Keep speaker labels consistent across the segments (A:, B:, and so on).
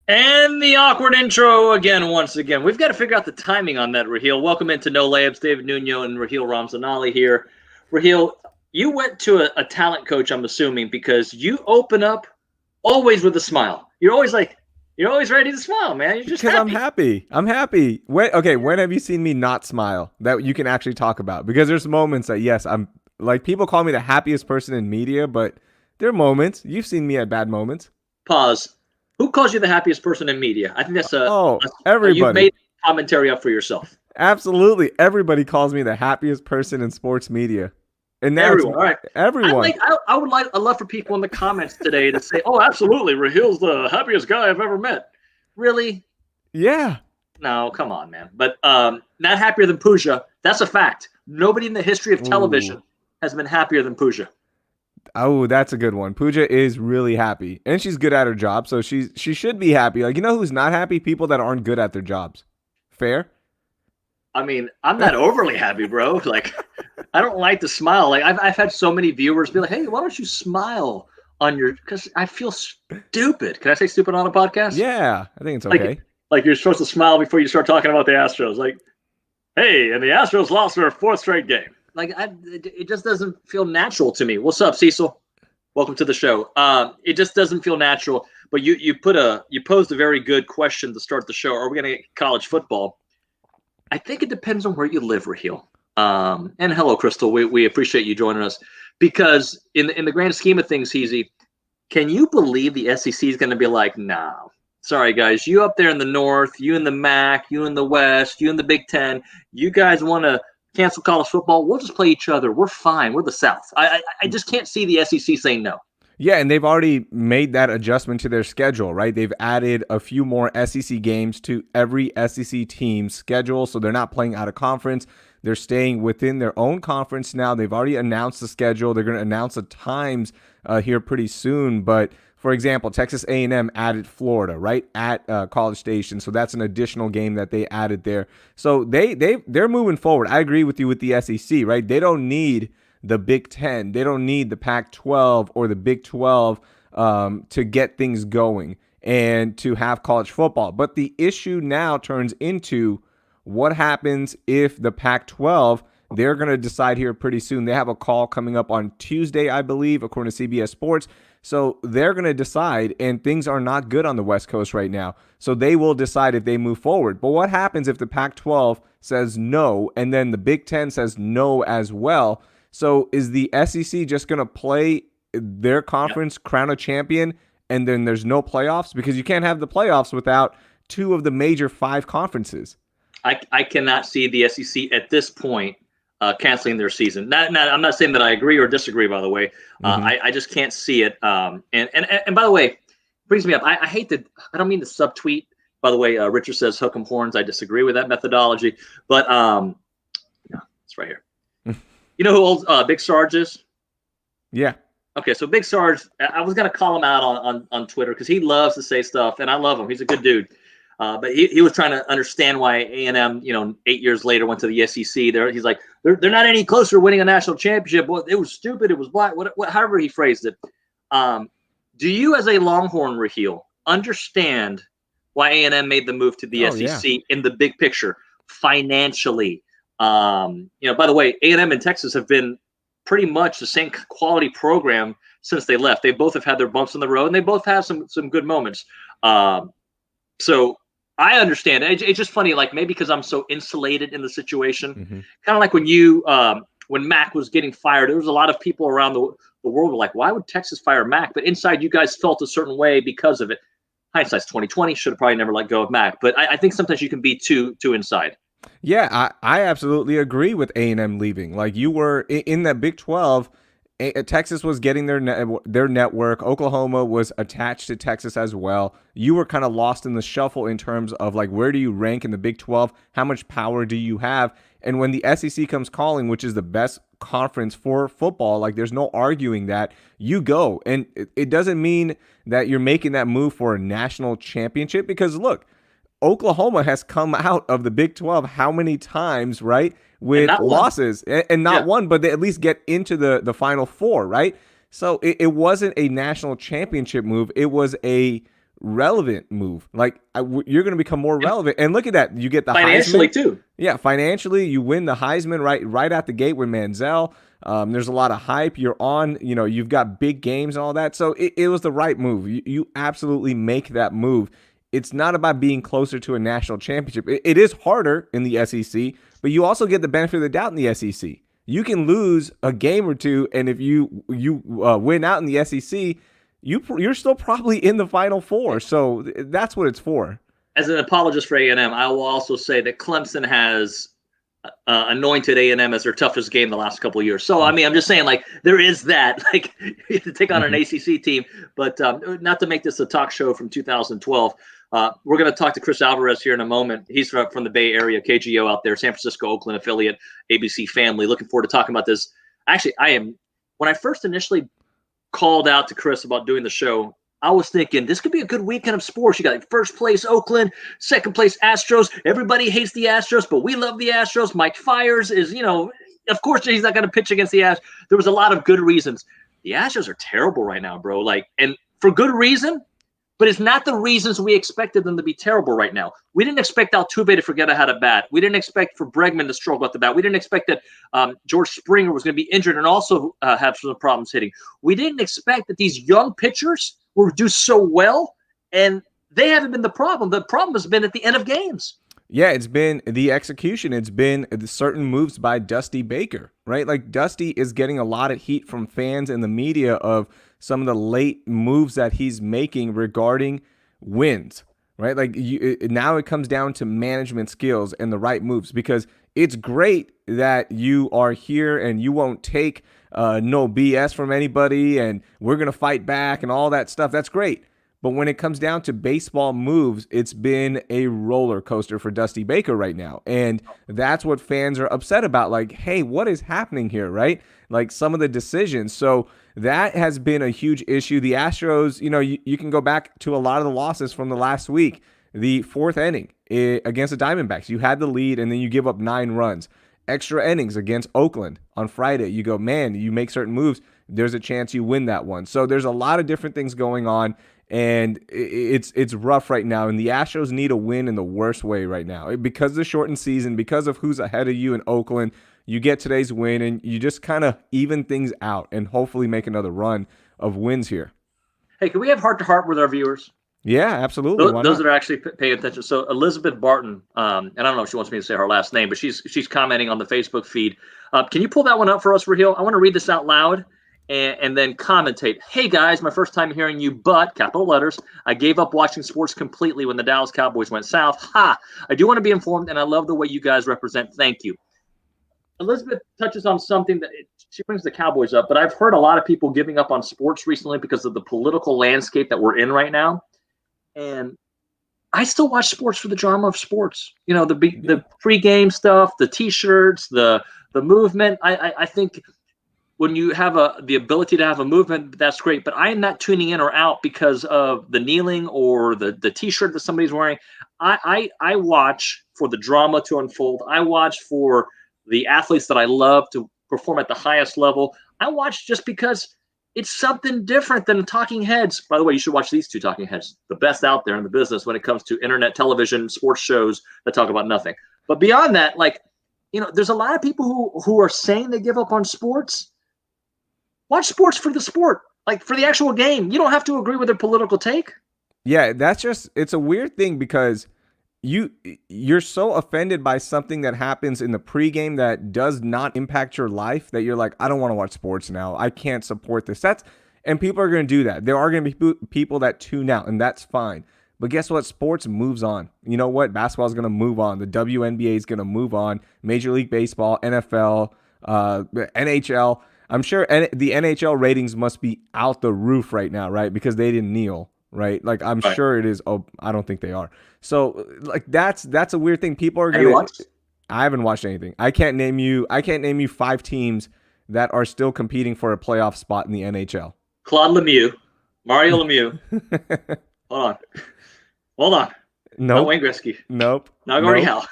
A: And the awkward intro again, once again. We've got to figure out the timing on that, Raheel. Welcome into No Layups. David Nuño and Raheel Ramzanali here. Raheel, you went to a talent coach, I'm assuming, because you open up always with a smile. You're always ready to smile, man. You're just
B: Because I'm
A: happy.
B: happy. I'm happy. When have you seen me not smile that you can actually talk about? Because there's moments that, yes, I'm like, people call me the happiest person in media, but there are moments. You've seen me at bad moments.
A: Pause. Who calls you the happiest person in media? I think that's
B: Oh,
A: you've
B: everybody.
A: made commentary up for yourself.
B: Absolutely. Everybody calls me the happiest person in sports media. And now it's
A: Everyone. All right.
B: everyone.
A: I'd love for people in the comments today to say, "Oh, absolutely, Rahil's the happiest guy I've ever met." Really?
B: Yeah.
A: No, come on, man. But not happier than Pooja. That's a fact. Nobody in the history of
B: Ooh.
A: television has been happier than Pooja.
B: Oh, that's a good one. Pooja is really happy. And she's good at her job, so she should be happy. Like, you know who's not happy? People that aren't good at their jobs. Fair?
A: I mean, I'm not overly happy, bro. Like, I don't like to smile. Like, I've had so many viewers be like, "Hey, why don't you smile on your?" Because I feel stupid. Can I say stupid on a podcast?
B: Yeah, I think it's
A: Like,
B: okay.
A: like you're supposed to smile before you start talking about the Astros. Like, hey, and the Astros lost their fourth straight game. Like, it just doesn't feel natural to me. What's up, Cecil? Welcome to the show. It just doesn't feel natural. But you posed a very good question to start the show. Are we going to get college football? I think it depends on where you live, Raheel. And hello, Crystal. We appreciate you joining us because in the grand scheme of things, Heezy, can you believe the SEC is going to be like, nah, sorry guys, you up there in the North, you in the MAC, you in the West, you in the Big Ten, you guys want to cancel college football? We'll just play each other. We're fine. We're the South. I just can't see the SEC saying no.
B: Yeah, and they've already made that adjustment to their schedule, right? They've added a few more SEC games to every SEC team's schedule, so they're not playing out of conference. They're staying within their own conference now. They've already announced the schedule. They're going to announce the times here pretty soon. But for example, Texas A&M added Florida right at College Station, so that's an additional game that they added there. So they're moving forward. I agree with you with the SEC, right? They don't need the Big Ten. They don't need the Pac-12 or the Big 12 to get things going and to have college football. But the issue now turns into what happens if the Pac-12, they're going to decide here pretty soon. They have a call coming up on Tuesday, I believe, according to CBS Sports. So they're going to decide, and things are not good on the West Coast right now. So they will decide if they move forward. But what happens if the Pac-12 says no, and then the Big Ten says no as well? So is the SEC just going to play their
A: Yep.
B: conference, crown a champion, and then there's no playoffs? Because you can't have the playoffs without two of the major five conferences.
A: I cannot see the SEC at this point canceling their season. I'm not saying that I agree or disagree. By the way,
B: Mm-hmm.
A: I just can't see it. And by the way, brings me up. I hate to. I don't mean to subtweet. By the way, Richard says hook 'em horns. I disagree with that methodology, but no, it's right here. You know who old Big Sarge is?
B: Yeah.
A: Okay, so Big Sarge, I was gonna call him out on Twitter because he loves to say stuff, and I love him. He's a good dude. But he was trying to understand why A&M, 8 years later went to the SEC. He's like, they're not any closer to winning a national championship. Well, it was stupid. It was black. However he phrased it. Do you, as a Longhorn, Raheel, understand why A&M made the move to the
B: Oh, yeah.
A: SEC in the big picture financially? By the way, A&M and Texas have been pretty much the same quality program since they left. They both have had their bumps in the road, and they both have some good moments. So I understand. It's just funny, like maybe because I'm so insulated in the situation.
B: Mm-hmm.
A: Kind of like when Mac was getting fired, there was a lot of people around the world were like, why would Texas fire Mac? But inside, you guys felt a certain way because of it. Hindsight's 2020. Should have probably never let go of Mac. But I think sometimes you can be too inside.
B: Yeah, I absolutely agree with A&M leaving. Like, you were in that Big 12, Texas was getting their network. Oklahoma was attached to Texas as well. You were kind of lost in the shuffle in terms of, like, where do you rank in the Big 12? How much power do you have? And when the SEC comes calling, which is the best conference for football, like, there's no arguing that, you go. And it doesn't mean that you're making that move for a national championship, because look, Oklahoma has come out of the Big 12 how many times, right?
A: And
B: With
A: not one.
B: losses and not
A: Yeah.
B: one, but they at least get into the Final Four, right? So it wasn't a national championship move. It was a relevant move. Like you're going to become more relevant. And look at that. You get the
A: financially
B: Heisman.
A: too.
B: Yeah, financially, you win the Heisman right out the gate with Manziel. There's a lot of hype. You're on, you've got big games and all that. So it was the right move. You absolutely make that move. It's not about being closer to a national championship. It is harder in the SEC, but you also get the benefit of the doubt in the SEC. You can lose a game or two, and if you win out in the SEC, you're still probably in the Final Four. So that's what it's for.
A: As an apologist for A&M, I will also say that Clemson has anointed A&M as their toughest game the last couple of years. So, I mean, I'm just saying, like, there is that. Like, you have to take on an ACC team. But not to make this a talk show from 2012, we're going to talk to Chris Alvarez here in a moment. He's from the Bay Area, KGO out there, San Francisco, Oakland affiliate, ABC family. Looking forward to talking about this. Actually, when I first initially called out to Chris about doing the show, I was thinking this could be a good weekend of sports. You got like first place Oakland, second place Astros. Everybody hates the Astros, but we love the Astros. Mike Fiers is, of course he's not going to pitch against the Astros. There was a lot of good reasons. The Astros are terrible right now, bro. Like, and for good reason, but it's not the reasons we expected them to be terrible right now. We didn't expect Altuve to forget how to bat. We didn't expect for Bregman to struggle at the bat. We didn't expect that George Springer was going to be injured and also have some problems hitting. We didn't expect that these young pitchers will do so well, and they haven't been the problem. The problem has been at the end of games.
B: Yeah, it's been the execution. It's been the certain moves by Dusty Baker, right? Like Dusty is getting a lot of heat from fans and the media of some of the late moves that he's making regarding wins, right? Like now it comes down to management skills and the right moves, because it's great that you are here and you won't take no BS from anybody and we're going to fight back and all that stuff. That's great. But when it comes down to baseball moves, it's been a roller coaster for Dusty Baker right now. And that's what fans are upset about. Like, hey, what is happening here, right? Like some of the decisions. So that has been a huge issue. The Astros, you can go back to a lot of the losses from the last week. The fourth inning against the Diamondbacks, you had the lead and then you give up 9 runs. Extra innings against Oakland on Friday. You go, man, you make certain moves, there's a chance you win that one. So there's a lot of different things going on. And it's rough right now, and the Astros need a win in the worst way right now because of the shortened season, because of who's ahead of you in Oakland. You get today's win, and you just kind of even things out and hopefully make another run of wins here.
A: Hey, can we have heart-to-heart with our viewers?
B: Yeah, absolutely.
A: Those that are actually paying attention. So Elizabeth Barton, and I don't know if she wants me to say her last name, but she's commenting on the Facebook feed. Can you pull that one up for us, Raheel? I want to read this out loud. And then commentate. Hey guys, my first time hearing you, but capital letters, I gave up watching sports completely when the Dallas Cowboys went south. Ha! I do want to be informed, and I love the way you guys represent. Thank you. Elizabeth touches on something that she brings the Cowboys up, but I've heard a lot of people giving up on sports recently because of the political landscape that we're in right now. And I still watch sports for the drama of sports. The pregame stuff, the T-shirts, the movement. I think when you have the ability to have a movement, that's great. But I am not tuning in or out because of the kneeling or the T-shirt that somebody's wearing. I watch for the drama to unfold. I watch for the athletes that I love to perform at the highest level. I watch just because it's something different than talking heads. By the way, you should watch these two talking heads, the best out there in the business when it comes to internet television, sports shows that talk about nothing. But beyond that, there's a lot of people who are saying they give up on sports. Watch sports for the sport, like for the actual game. You don't have to agree with their political take.
B: Yeah, it's a weird thing because you're so offended by something that happens in the pregame that does not impact your life that you're like, I don't want to watch sports now. I can't support this. And people are going to do that. There are going to be people that tune out, and that's fine. But guess what? Sports moves on. You know what? Basketball is going to move on. The WNBA is going to move on. Major League Baseball, NFL, NHL. I'm sure the NHL ratings must be out the roof right now, right? Because they didn't kneel, right? Like I'm sure it is. Oh, I don't think they are. So like that's a weird thing. People are going to. I haven't watched anything. I can't name you 5 teams that are still competing for a playoff spot in the NHL.
A: Claude Lemieux, Mario Lemieux. Hold on.
B: Nope.
A: Not Wayne Gretzky.
B: Nope.
A: Not Gordie Howe.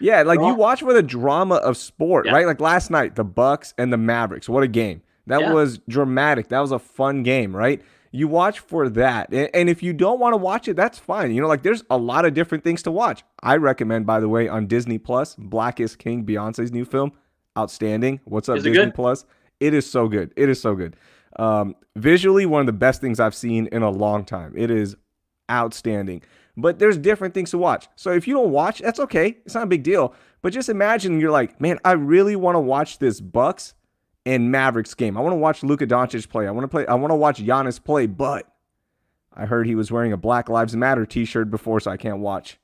B: Yeah, like you watch for the drama of sport, right? Like last night, the Bucks and the Mavericks. What a game. That was dramatic. That was a fun game, right? You watch for that. And if you don't want to watch it, that's fine. You know, like there's a lot of different things to watch. I recommend, by the way, on Disney Plus, Black is King, Beyonce's new film. Outstanding. What's up,
A: Is it
B: Disney
A: good?
B: Plus? It is so good. It is so good. Visually, one of the best things I've seen in a long time. It is outstanding. But there's different things to watch. So if you don't watch, that's okay. It's not a big deal. But just imagine you're like, man, I really want to watch this Bucks and Mavericks game. I want to watch Luka Doncic play. I want to watch Giannis play, but I heard he was wearing a Black Lives Matter t-shirt before, so I can't watch.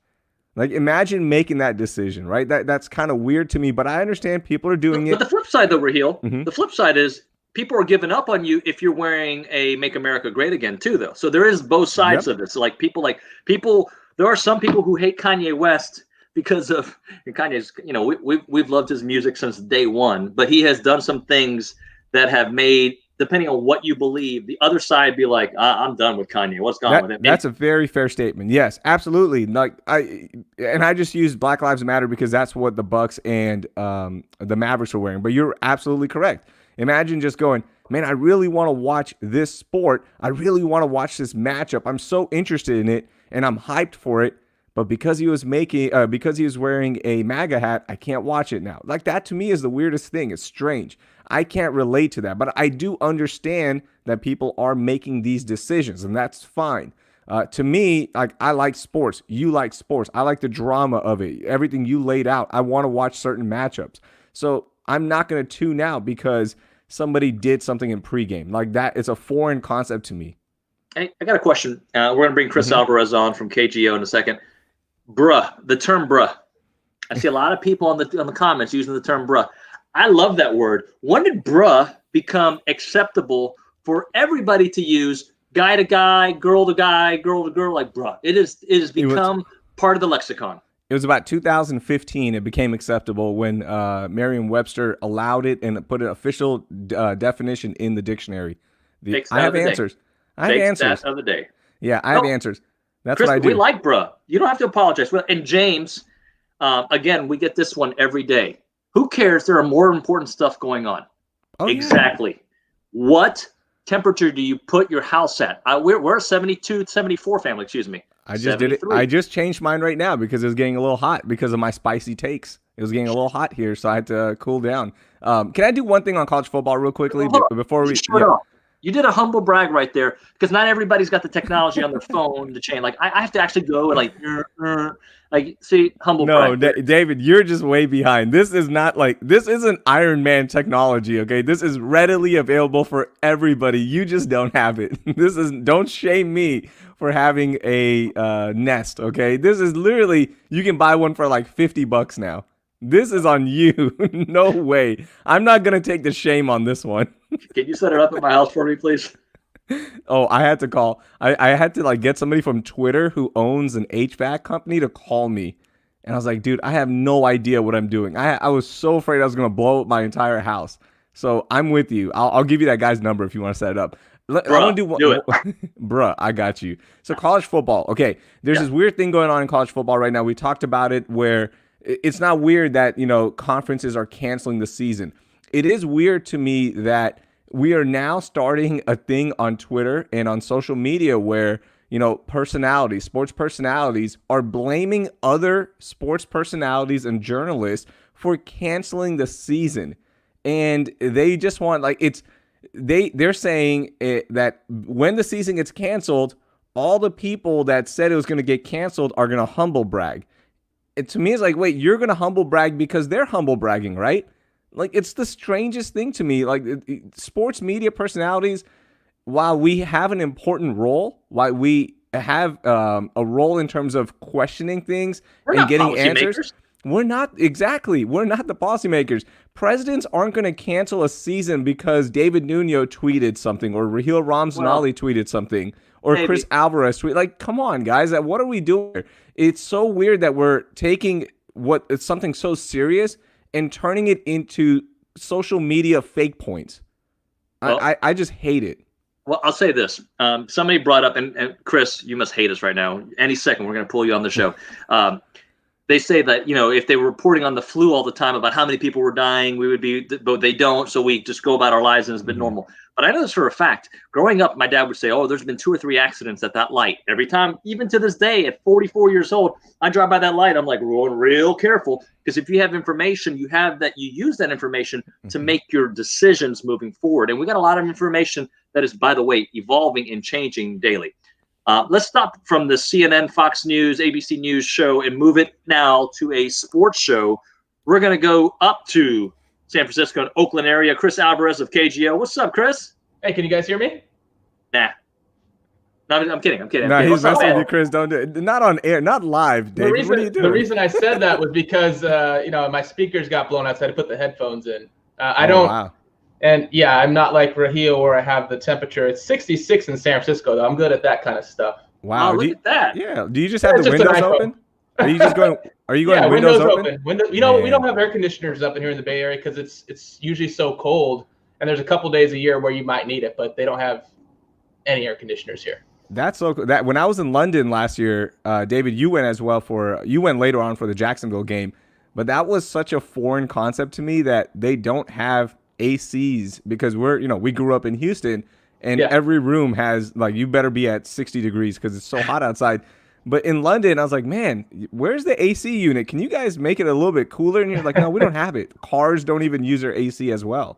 B: Like, imagine making that decision, right? That's kind of weird to me, but I understand people are doing it.
A: But the flip side, though, Raheel, the flip side is people are giving up on you if you're wearing a Make America Great Again, too, though. So there is both sides of this. So, like, people, there are some people who hate Kanye West because of, and Kanye's, you know, we've loved his music since day one, but he has done some things that have made, depending on what you believe, the other side be like, I'm done with Kanye. What's gone with it?
B: That's a very fair statement. Yes, absolutely. Like I just used Black Lives Matter because that's what the Bucks and the Mavericks are wearing. But you're absolutely correct. Imagine just going, man, I really want to watch this sport. I really want to watch this matchup. I'm so interested in it, and I'm hyped for it. But because he was wearing a MAGA hat, I can't watch it now. Like, that to me is the weirdest thing. It's strange. I can't relate to that, but I do understand that people are making these decisions, and that's fine. To me, like, I like sports. You like sports. I like the drama of it. Everything you laid out. I want to watch certain matchups. So I'm not going to tune out because somebody did something in pregame. Like, that is a foreign concept to me.
A: Hey, I got a question. We're going to bring Chris Alvarez on from KGO in a second. Bruh, the term bruh. I see a lot of people on the comments using the term bruh. I love that word. When did bruh become acceptable for everybody to use? Guy to guy, girl to guy, girl to girl, like bruh. It has become part of the lexicon.
B: It was about 2015. It became acceptable when Merriam-Webster allowed it and put an official definition in the dictionary. I have answers. I have answers.
A: That of the day.
B: Yeah, I have answers. That's
A: Chris,
B: what I do.
A: We like bruh. You don't have to apologize. And James, again, we get this one every day. Who cares? There are more important stuff going on.
B: Oh,
A: exactly.
B: Yeah.
A: What temperature do you put your house at? We're a 72, 74 family, excuse me.
B: I just did it. I just changed mine right now because it was getting a little hot because of my spicy takes. It was getting a little hot here, so I had to cool down. Can I do one thing on college football real quickly before we?
A: You did a humble brag right there because not everybody's got the technology on their phone to change. Like I have to actually go and like see humble brag.
B: No, David, you're just way behind. This is not like this isn't Iron Man technology. Okay, this is readily available for everybody. You just don't have it. Don't shame me for having a Nest. Okay, this is literally you can buy one for like $50 now. This is on you. No way. I'm not going to take the shame on this one.
A: Can you set it up at my house for me, please?
B: Oh, I had to call. I had to like get somebody from Twitter who owns an HVAC company to call me. And I was like, dude, I have no idea what I'm doing. I was so afraid I was going to blow up my entire house. So I'm with you. I'll give you that guy's number if you want to set it up.
A: Bruh, do it.
B: Bruh, I got you. So college football. Okay, there's this weird thing going on in college football right now. We talked about it where it's not weird that, conferences are canceling the season. It is weird to me that we are now starting a thing on Twitter and on social media where, sports personalities are blaming other sports personalities and journalists for canceling the season. And they just want they're saying that when the season gets canceled, all the people that said it was going to get canceled are going to humble brag. To me, it's like, wait, you're going to humble brag because they're humble bragging, right? Like, it's the strangest thing to me. Like, sports media personalities, while we have an important role, while we have a role in terms of questioning things and getting answers, we're not the policymakers. Presidents aren't going to cancel a season because David Nuño tweeted something or Raheel Ramzanali tweeted something. Or Chris Alvarez tweet. Like, come on, guys. What are we doing here? It's so weird that we're taking it's something so serious and turning it into social media fake points. Well, I just hate it.
A: Well, I'll say this. Somebody brought up, and Chris, you must hate us right now. Any second, we're going to pull you on the show. they say that, if they were reporting on the flu all the time about how many people were dying, we would be, but they don't. So we just go about our lives and it's been normal. But I know this for a fact. Growing up, my dad would say, oh, there's been 2 or 3 accidents at that light. Every time, even to this day, at 44 years old, I drive by that light. I'm like, going real careful. Because if you have information, you use that information to make your decisions moving forward. And we got a lot of information that is, by the way, evolving and changing daily. Let's stop from the CNN, Fox News, ABC News show and move it now to a sports show. We're going to go up to San Francisco and Oakland area. Chris Alvarez of KGO. What's up, Chris?
C: Hey, can you guys hear me?
A: Nah. No, I'm kidding.
B: No, he's messing with you, Chris. Don't do it. Not on air, not live, Dave. What are you doing?
C: The reason I said that was because, my speakers got blown out, so I had to put the headphones in. Wow. And yeah, I'm not like Raheel where I have the temperature. It's 66 in San Francisco, though. I'm good at that kind of stuff.
B: Wow.
A: Look at that.
B: Yeah. Do you just have the windows open? Are you just going? Are you going windows open?
C: We don't have air conditioners up in here in the Bay Area because it's usually so cold, and there's a couple days a year where you might need it, but they don't have any air conditioners here.
B: That's so cool. That when I was in London last year, David, you went as well you went later on for the Jacksonville game, but that was such a foreign concept to me that they don't have ACs because we grew up in Houston and every room has you better be at 60 degrees because it's so hot outside. But in London, I was like, man, where's the AC unit? Can you guys make it a little bit cooler? And you're like, no, we don't have it. Cars don't even use their AC as well.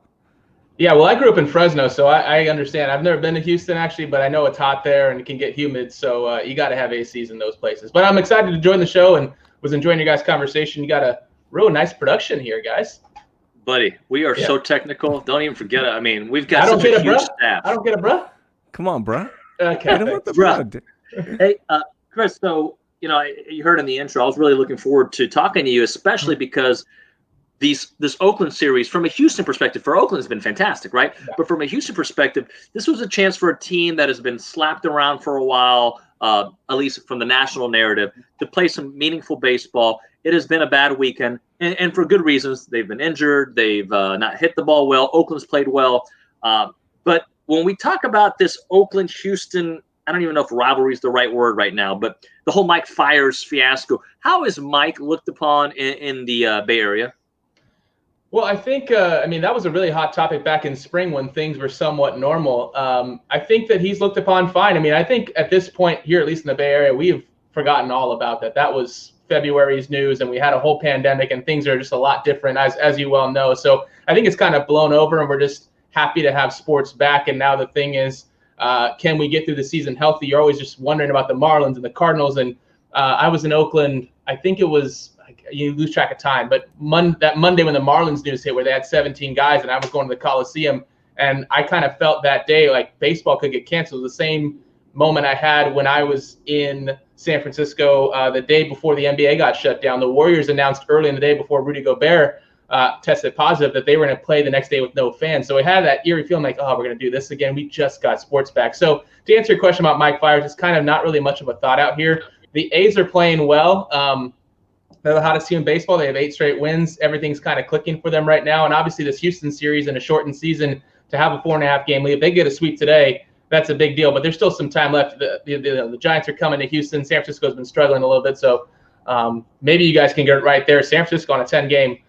C: Yeah, well, I grew up in Fresno, so I understand. I've never been to Houston, actually, but I know it's hot there and it can get humid, so you got to have ACs in those places. But I'm excited to join the show and was enjoying your guys' conversation. You got a real nice production here, guys.
A: Buddy, we are so technical. Don't even forget it. I mean, we've got such a huge staff.
C: I don't get it, bruh.
B: Come on, bruh.
C: Okay.
B: I don't want the bruh.
A: Hey, Chris, so, you heard in the intro, I was really looking forward to talking to you, especially because this Oakland series, from a Houston perspective, for Oakland has been fantastic, right? Yeah. But from a Houston perspective, this was a chance for a team that has been slapped around for a while, at least from the national narrative, to play some meaningful baseball. It has been a bad weekend, and for good reasons. They've been injured. They've not hit the ball well. Oakland's played well. But when we talk about this Oakland-Houston, I don't even know if rivalry is the right word right now, but the whole Mike Fiers fiasco, how is Mike looked upon in the Bay Area?
C: Well, I think, that was a really hot topic back in spring when things were somewhat normal. I think that he's looked upon fine. I think at this point here, at least in the Bay Area, we have forgotten all about that. That was February's news, and we had a whole pandemic, and things are just a lot different, as you well know. So I think it's kind of blown over, and we're just happy to have sports back. And now the thing is, can we get through the season healthy? You're always just wondering about the Marlins and the Cardinals. And I was in Oakland, I think it was, you lose track of time, but that Monday when the Marlins news hit where they had 17 guys and I was going to the Coliseum, and I kind of felt that day like baseball could get canceled. The same moment I had when I was in San Francisco the day before the NBA got shut down. The Warriors announced early in the day before Rudy Gobert tested positive that they were going to play the next day with no fans. So it had that eerie feeling like, oh, we're going to do this again. We just got sports back. So to answer your question about Mike Fiers, it's kind of not really much of a thought out here. The A's are playing well. They're the hottest team in baseball. They have 8 straight wins. Everything's kind of clicking for them right now. And obviously this Houston series in a shortened season to have a 4.5 game lead, if they get a sweep today, that's a big deal. But there's still some time left. The Giants are coming to Houston. San Francisco's been struggling a little bit. So maybe you guys can get it right there. San Francisco on a 10-game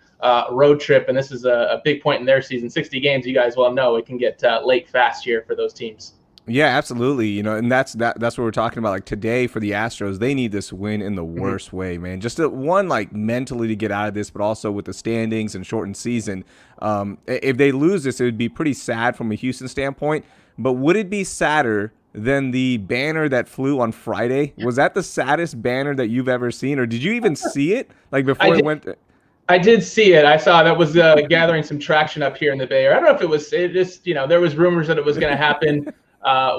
C: road trip, and this is a big point in their season. 60 games, you guys well know it can get late fast here for those teams.
B: Yeah, absolutely. And that's what we're talking about. Like today for the Astros, they need this win in the worst way, man. Just one, like mentally to get out of this, but also with the standings and shortened season. If they lose this, it would be pretty sad from a Houston standpoint. But would it be sadder than the banner that flew on Friday? Was that the saddest banner that you've ever seen, or did you even see it? Like before it went.
C: I did see it. I saw that was gathering some traction up here in the Bay Area. I don't know if it just, there was rumors that it was going to happen.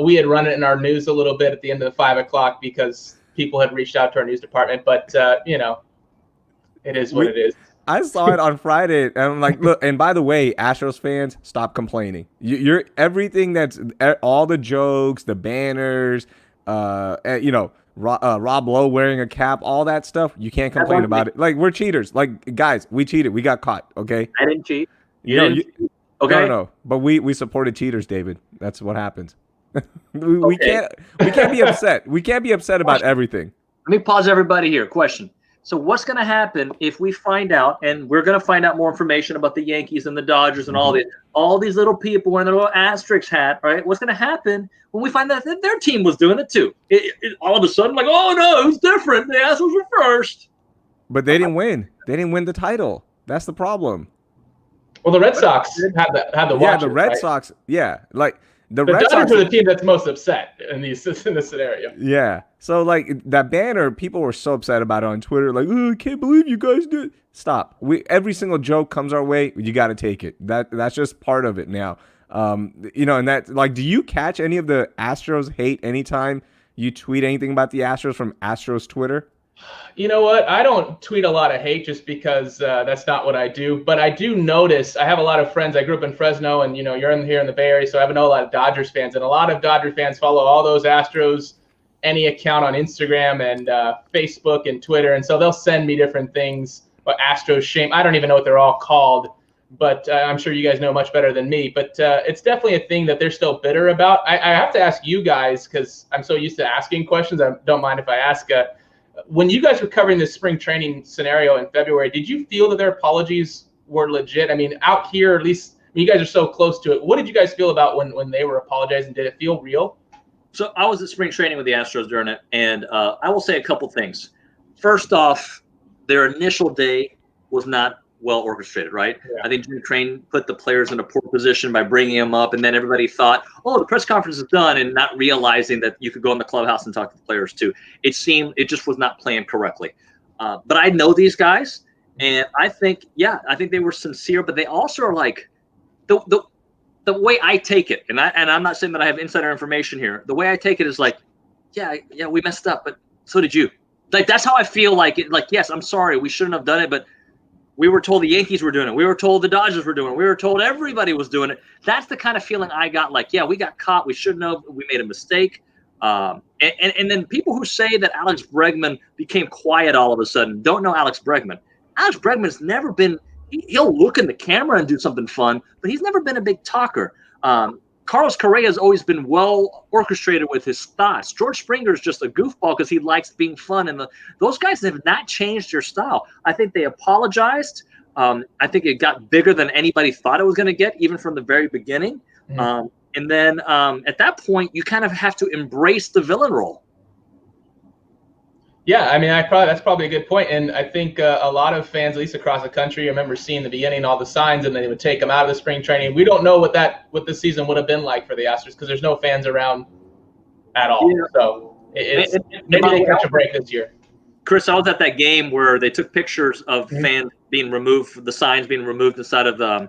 C: We had run it in our news a little bit at the end of the 5 o'clock because people had reached out to our news department. But, it is what it is.
B: I saw it on Friday, and I'm like, look, and by the way, Astros fans, stop complaining. You're everything that's all the jokes, the banners, Rob Lowe wearing a cap, all that stuff. You can't complain about it. Like, we're cheaters. Like, guys, we cheated. We got caught, okay?
A: I didn't cheat. You didn't cheat. Okay.
B: No. But we supported cheaters, David. That's what happens. we can't be upset. We can't be upset about everything.
A: Let me pause everybody here. Question. So what's going to happen if we find out, and we're going to find out more information about the Yankees and the Dodgers and all these little people wearing their little asterisk hat, right? What's going to happen when we find out that their team was doing it too? All of a sudden, like, oh no, it was different. The Astros were first.
B: But they didn't win. They didn't win the title. That's the problem.
C: Well, the Red Sox had the watch.
B: Yeah, the Red Sox. Yeah, like the Red
C: Dodgers
B: Sox
C: are the team that's most upset in this scenario.
B: Yeah. So like that banner, people were so upset about it on Twitter. Like, oh, I can't believe you guys did. Stop. Every single joke comes our way. You got to take it. That's just part of it now. You know, and that like, do you catch any of the Astros hate anytime you tweet anything about the Astros from Astros Twitter?
C: You know what? I don't tweet a lot of hate just because that's not what I do. But I do notice I have a lot of friends. I grew up in Fresno, and you're here in the Bay Area, so I know a lot of Dodgers fans, and a lot of Dodger fans follow all those Astros, any account on Instagram and Facebook and Twitter, and so they'll send me different things. But Astros shame. I don't even know what they're all called, but I'm sure you guys know much better than me. But it's definitely a thing that they're still bitter about. I have to ask you guys because I'm so used to asking questions. I don't mind if I ask. When you guys were covering this spring training scenario in February, did you feel that their apologies were legit? I mean, out here, at least, you guys are so close to it. What did you guys feel about when they were apologizing? Did it feel real?
A: So I was at spring training with the Astros during it, and I will say a couple things. First off, their initial day was not well orchestrated, right? Yeah. I think Jim Crane put the players in a poor position by bringing them up, and then everybody thought, oh, the press conference is done, and not realizing that you could go in the clubhouse and talk to the players too. It seemed it just was not planned correctly. But I know these guys, and I think they were sincere, but they also are like the way I take it, and I'm not saying that I have insider information here. The way I take it is like, yeah, we messed up, but so did you. Like that's how I feel. Like yes, I'm sorry, we shouldn't have done it, but we were told the Yankees were doing it. We were told the Dodgers were doing it. We were told everybody was doing it. That's the kind of feeling I got. Like, yeah, we got caught. We shouldn't have. We made a mistake. And then people who say that Alex Bregman became quiet all of a sudden don't know Alex Bregman. Alex Bregman's never been. He'll look in the camera and do something fun, but he's never been a big talker. Carlos Correa has always been well orchestrated with his thoughts. George Springer is just a goofball because he likes being fun. And those guys have not changed their style. I think they apologized. I think it got bigger than anybody thought it was going to get, even from the very beginning. Mm-hmm. And then at that point, you kind of have to embrace the villain role.
C: Yeah, I mean, that's probably a good point. And I think a lot of fans, at least across the country, I remember seeing the beginning all the signs, and then they would take them out of the spring training. We don't know what this season would have been like for the Astros because there's no fans around at all. Yeah. So maybe they catch a break this year.
A: Chris, I was at that game where they took pictures of fans being removed, the signs being removed inside of the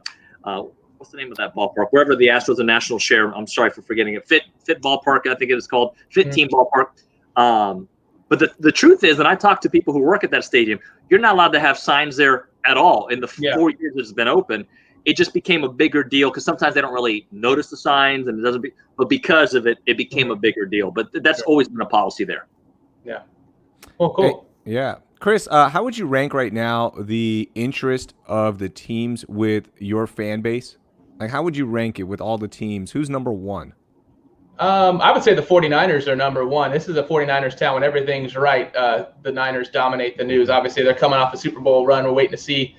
A: what's the name of that ballpark? Wherever the Astros a national share. I'm sorry for forgetting it. Fit Ballpark, I think it is called. Fit Team Ballpark. But the truth is, and I talk to people who work at that stadium, you're not allowed to have signs there at all. In the 4 years it's been open, it just became a bigger deal because sometimes they don't really notice the signs, and it doesn't. But because of it, it became a bigger deal. But that's always been a policy there.
C: Yeah. Well, cool.
B: Hey, yeah, Chris, how would you rank right now the interest of the teams with your fan base? Like, how would you rank it with all the teams? Who's number one?
C: I would say the 49ers are number one. This is a 49ers town when everything's right. The Niners dominate the news. Obviously, they're coming off a Super Bowl run. We're waiting to see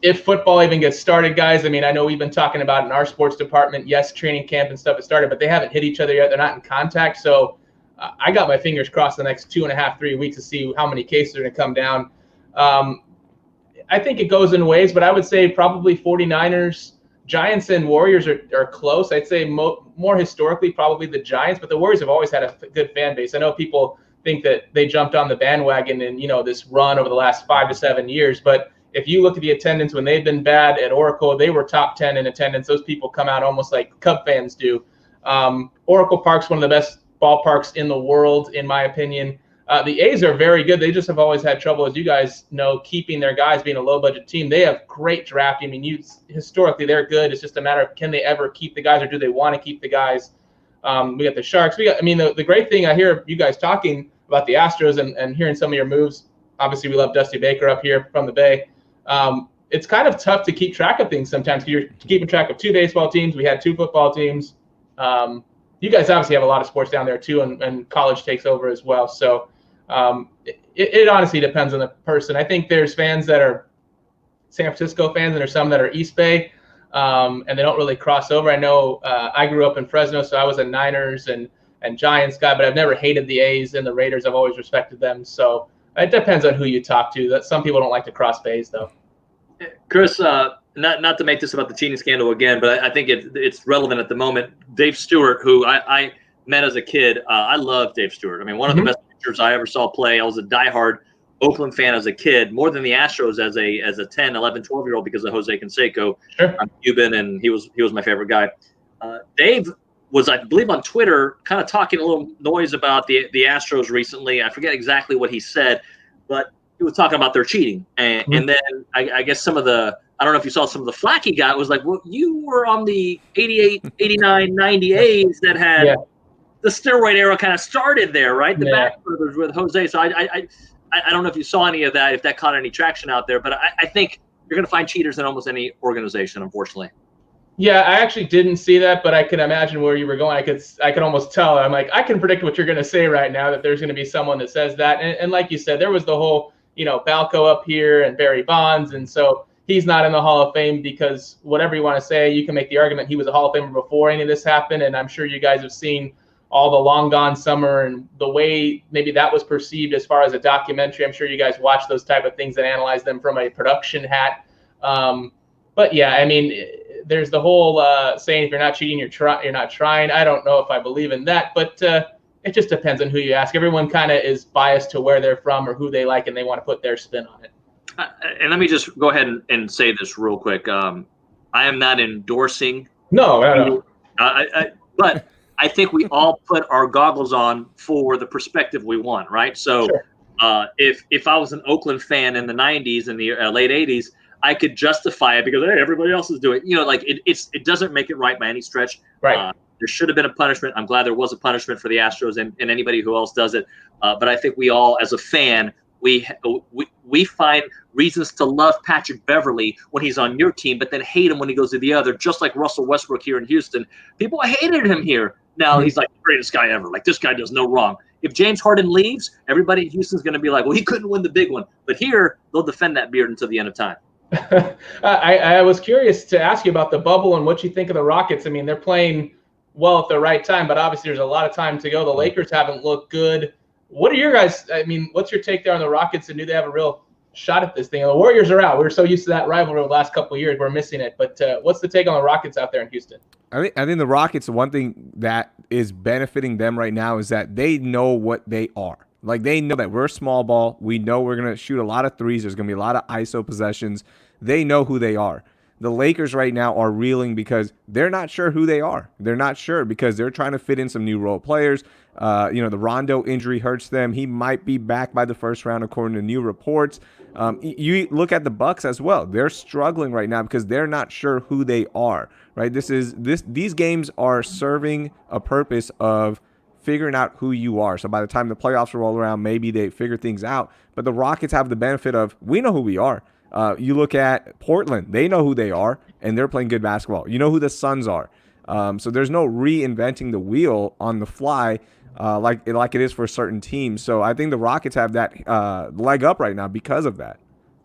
C: if football even gets started, guys. I mean, I know we've been talking about in our sports department, yes, training camp and stuff has started, but they haven't hit each other yet. They're not in contact. So I got my fingers crossed the next 2.5, 3 weeks to see how many cases are going to come down. I think it goes in waves, but I would say probably 49ers. Giants and Warriors are close. I'd say more historically probably the Giants, but the Warriors have always had a good fan base. I know people think that they jumped on the bandwagon in this run over the last 5 to 7 years, but if you look at the attendance when they've been bad at Oracle, they were top 10 in attendance. Those people come out almost like Cub fans do. Oracle Park's one of the best ballparks in the world, in my opinion. The A's are very good. They just have always had trouble, as you guys know, keeping their guys, being a low-budget team. They have great drafting. I mean, historically, they're good. It's just a matter of can they ever keep the guys or do they want to keep the guys? We got the Sharks. The great thing I hear you guys talking about the Astros and hearing some of your moves. Obviously, we love Dusty Baker up here from the Bay. It's kind of tough to keep track of things sometimes. You're keeping track of 2 baseball teams. We had 2 football teams. You guys obviously have a lot of sports down there, too, and college takes over as well. So It honestly depends on the person. I think there's fans that are San Francisco fans, and there's some that are East Bay, and they don't really cross over. I know I grew up in Fresno, so I was a Niners and Giants guy, but I've never hated the A's and the Raiders. I've always respected them. So it depends on who you talk to. That some people don't like to cross bays, though.
A: Chris, not to make this about the cheating scandal again, but I think it's relevant at the moment. Dave Stewart, who I met as a kid, I love Dave Stewart. I mean, one of the best pitchers I ever saw play. I was a diehard Oakland fan as a kid, more than the Astros as a 10, 11, 12-year-old because of Jose Canseco.
C: Sure.
A: I'm Cuban, and he was my favorite guy. Dave was, I believe, on Twitter kind of talking a little noise about the Astros recently. I forget exactly what he said, but he was talking about their cheating. And then I guess some of the – I don't know if you saw some of the flack he got. It was like, well, you were on the 88, 89, 90 A's that had the steroid era kind of started there, right? The back brothers with Jose. So I don't know if you saw any of that, if that caught any traction out there. But I think you're going to find cheaters in almost any organization, unfortunately.
C: Yeah, I actually didn't see that, but I can imagine where you were going. I could almost tell. I'm like, I can predict what you're going to say right now, that there's going to be someone that says that. And like you said, there was the whole, Balco up here and Barry Bonds. And so he's not in the Hall of Fame because whatever you want to say, you can make the argument he was a Hall of Famer before any of this happened. And I'm sure you guys have seen all the Long Gone Summer and the way maybe that was perceived as far as a documentary. I'm sure you guys watch those type of things and analyze them from a production hat. But yeah, I mean, there's the whole saying, if you're not cheating, you're not trying. I don't know if I believe in that, but it just depends on who you ask. Everyone kind of is biased to where they're from or who they like, and they want to put their spin on it.
A: And let me just go ahead and say this real quick. I am not endorsing.
C: No.
A: But I think we all put our goggles on for the perspective we want, right? So sure. If I was an Oakland fan in the 90s and the late 80s, I could justify it because, hey, everybody else is doing it. It doesn't make it right by any stretch.
C: Right.
A: There should have been a punishment. I'm glad there was a punishment for the Astros and anybody who else does it. But I think we all, as a fan, we find reasons to love Patrick Beverley when he's on your team, but then hate him when he goes to the other, just like Russell Westbrook here in Houston. People hated him here. Now he's like the greatest guy ever. Like, this guy does no wrong. If James Harden leaves, everybody in Houston's going to be like, well, he couldn't win the big one. But here, they'll defend that beard until the end of time.
C: I was curious to ask you about the bubble and what you think of the Rockets. I mean, they're playing well at the right time, but obviously there's a lot of time to go. The Lakers haven't looked good. What are your guys? I mean, what's your take there on the Rockets, and do they have a real shot at this thing? The Warriors are out. We're so used to that rivalry the last couple of years. We're missing it. But what's the take on the Rockets out there in Houston?
B: I think the Rockets, the one thing that is benefiting them right now is that they know what they are. Like, they know that we're small ball. We know we're going to shoot a lot of threes. There's going to be a lot of ISO possessions. They know who they are. The Lakers right now are reeling because they're not sure who they are. They're not sure because they're trying to fit in some new role players. The Rondo injury hurts them. He might be back by the first round, according to new reports. You look at the Bucks as well. They're struggling right now because they're not sure who they are. Right? These games are serving a purpose of figuring out who you are. So by the time the playoffs roll around, maybe they figure things out. But the Rockets have the benefit of, we know who we are. You look at Portland, they know who they are, and they're playing good basketball. You know who the Suns are. So there's no reinventing the wheel on the fly like it is for certain teams. So I think the Rockets have that leg up right now because of that.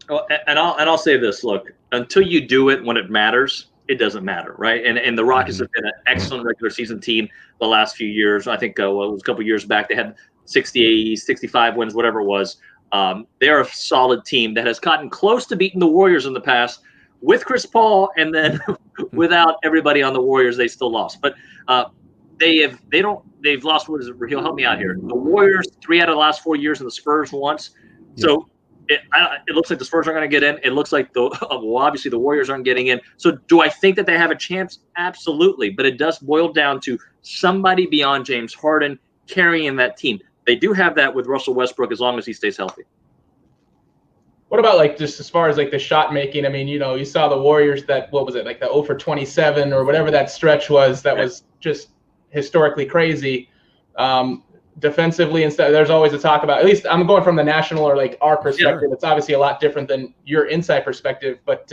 A: Well, and I'll say this, look, until you do it when it matters, it doesn't matter, right? And the Rockets have been an excellent regular season team the last few years. I think it was a couple years back, they had 60, 65 wins, whatever it was. They're a solid team that has gotten close to beating the Warriors in the past with Chris Paul, and then without everybody on the Warriors, they still lost. But they've lost. What is it? Raheel, help me out here. The Warriors 3 out of the last 4 years, and the Spurs once. Yeah. So it looks like the Spurs aren't going to get in. It looks like obviously the Warriors aren't getting in. So do I think that they have a chance? Absolutely. But it does boil down to somebody beyond James Harden carrying that team. They do have that with Russell Westbrook as long as he stays healthy.
C: What about, like, just as far as, like, the shot making? I mean, you saw the Warriors that, what was it, like the 0 for 27 or whatever that stretch was, that was just historically crazy. Defensively and stuff, there's always a talk about, at least I'm going from the national or like our perspective. Sure. It's obviously a lot different than your inside perspective, but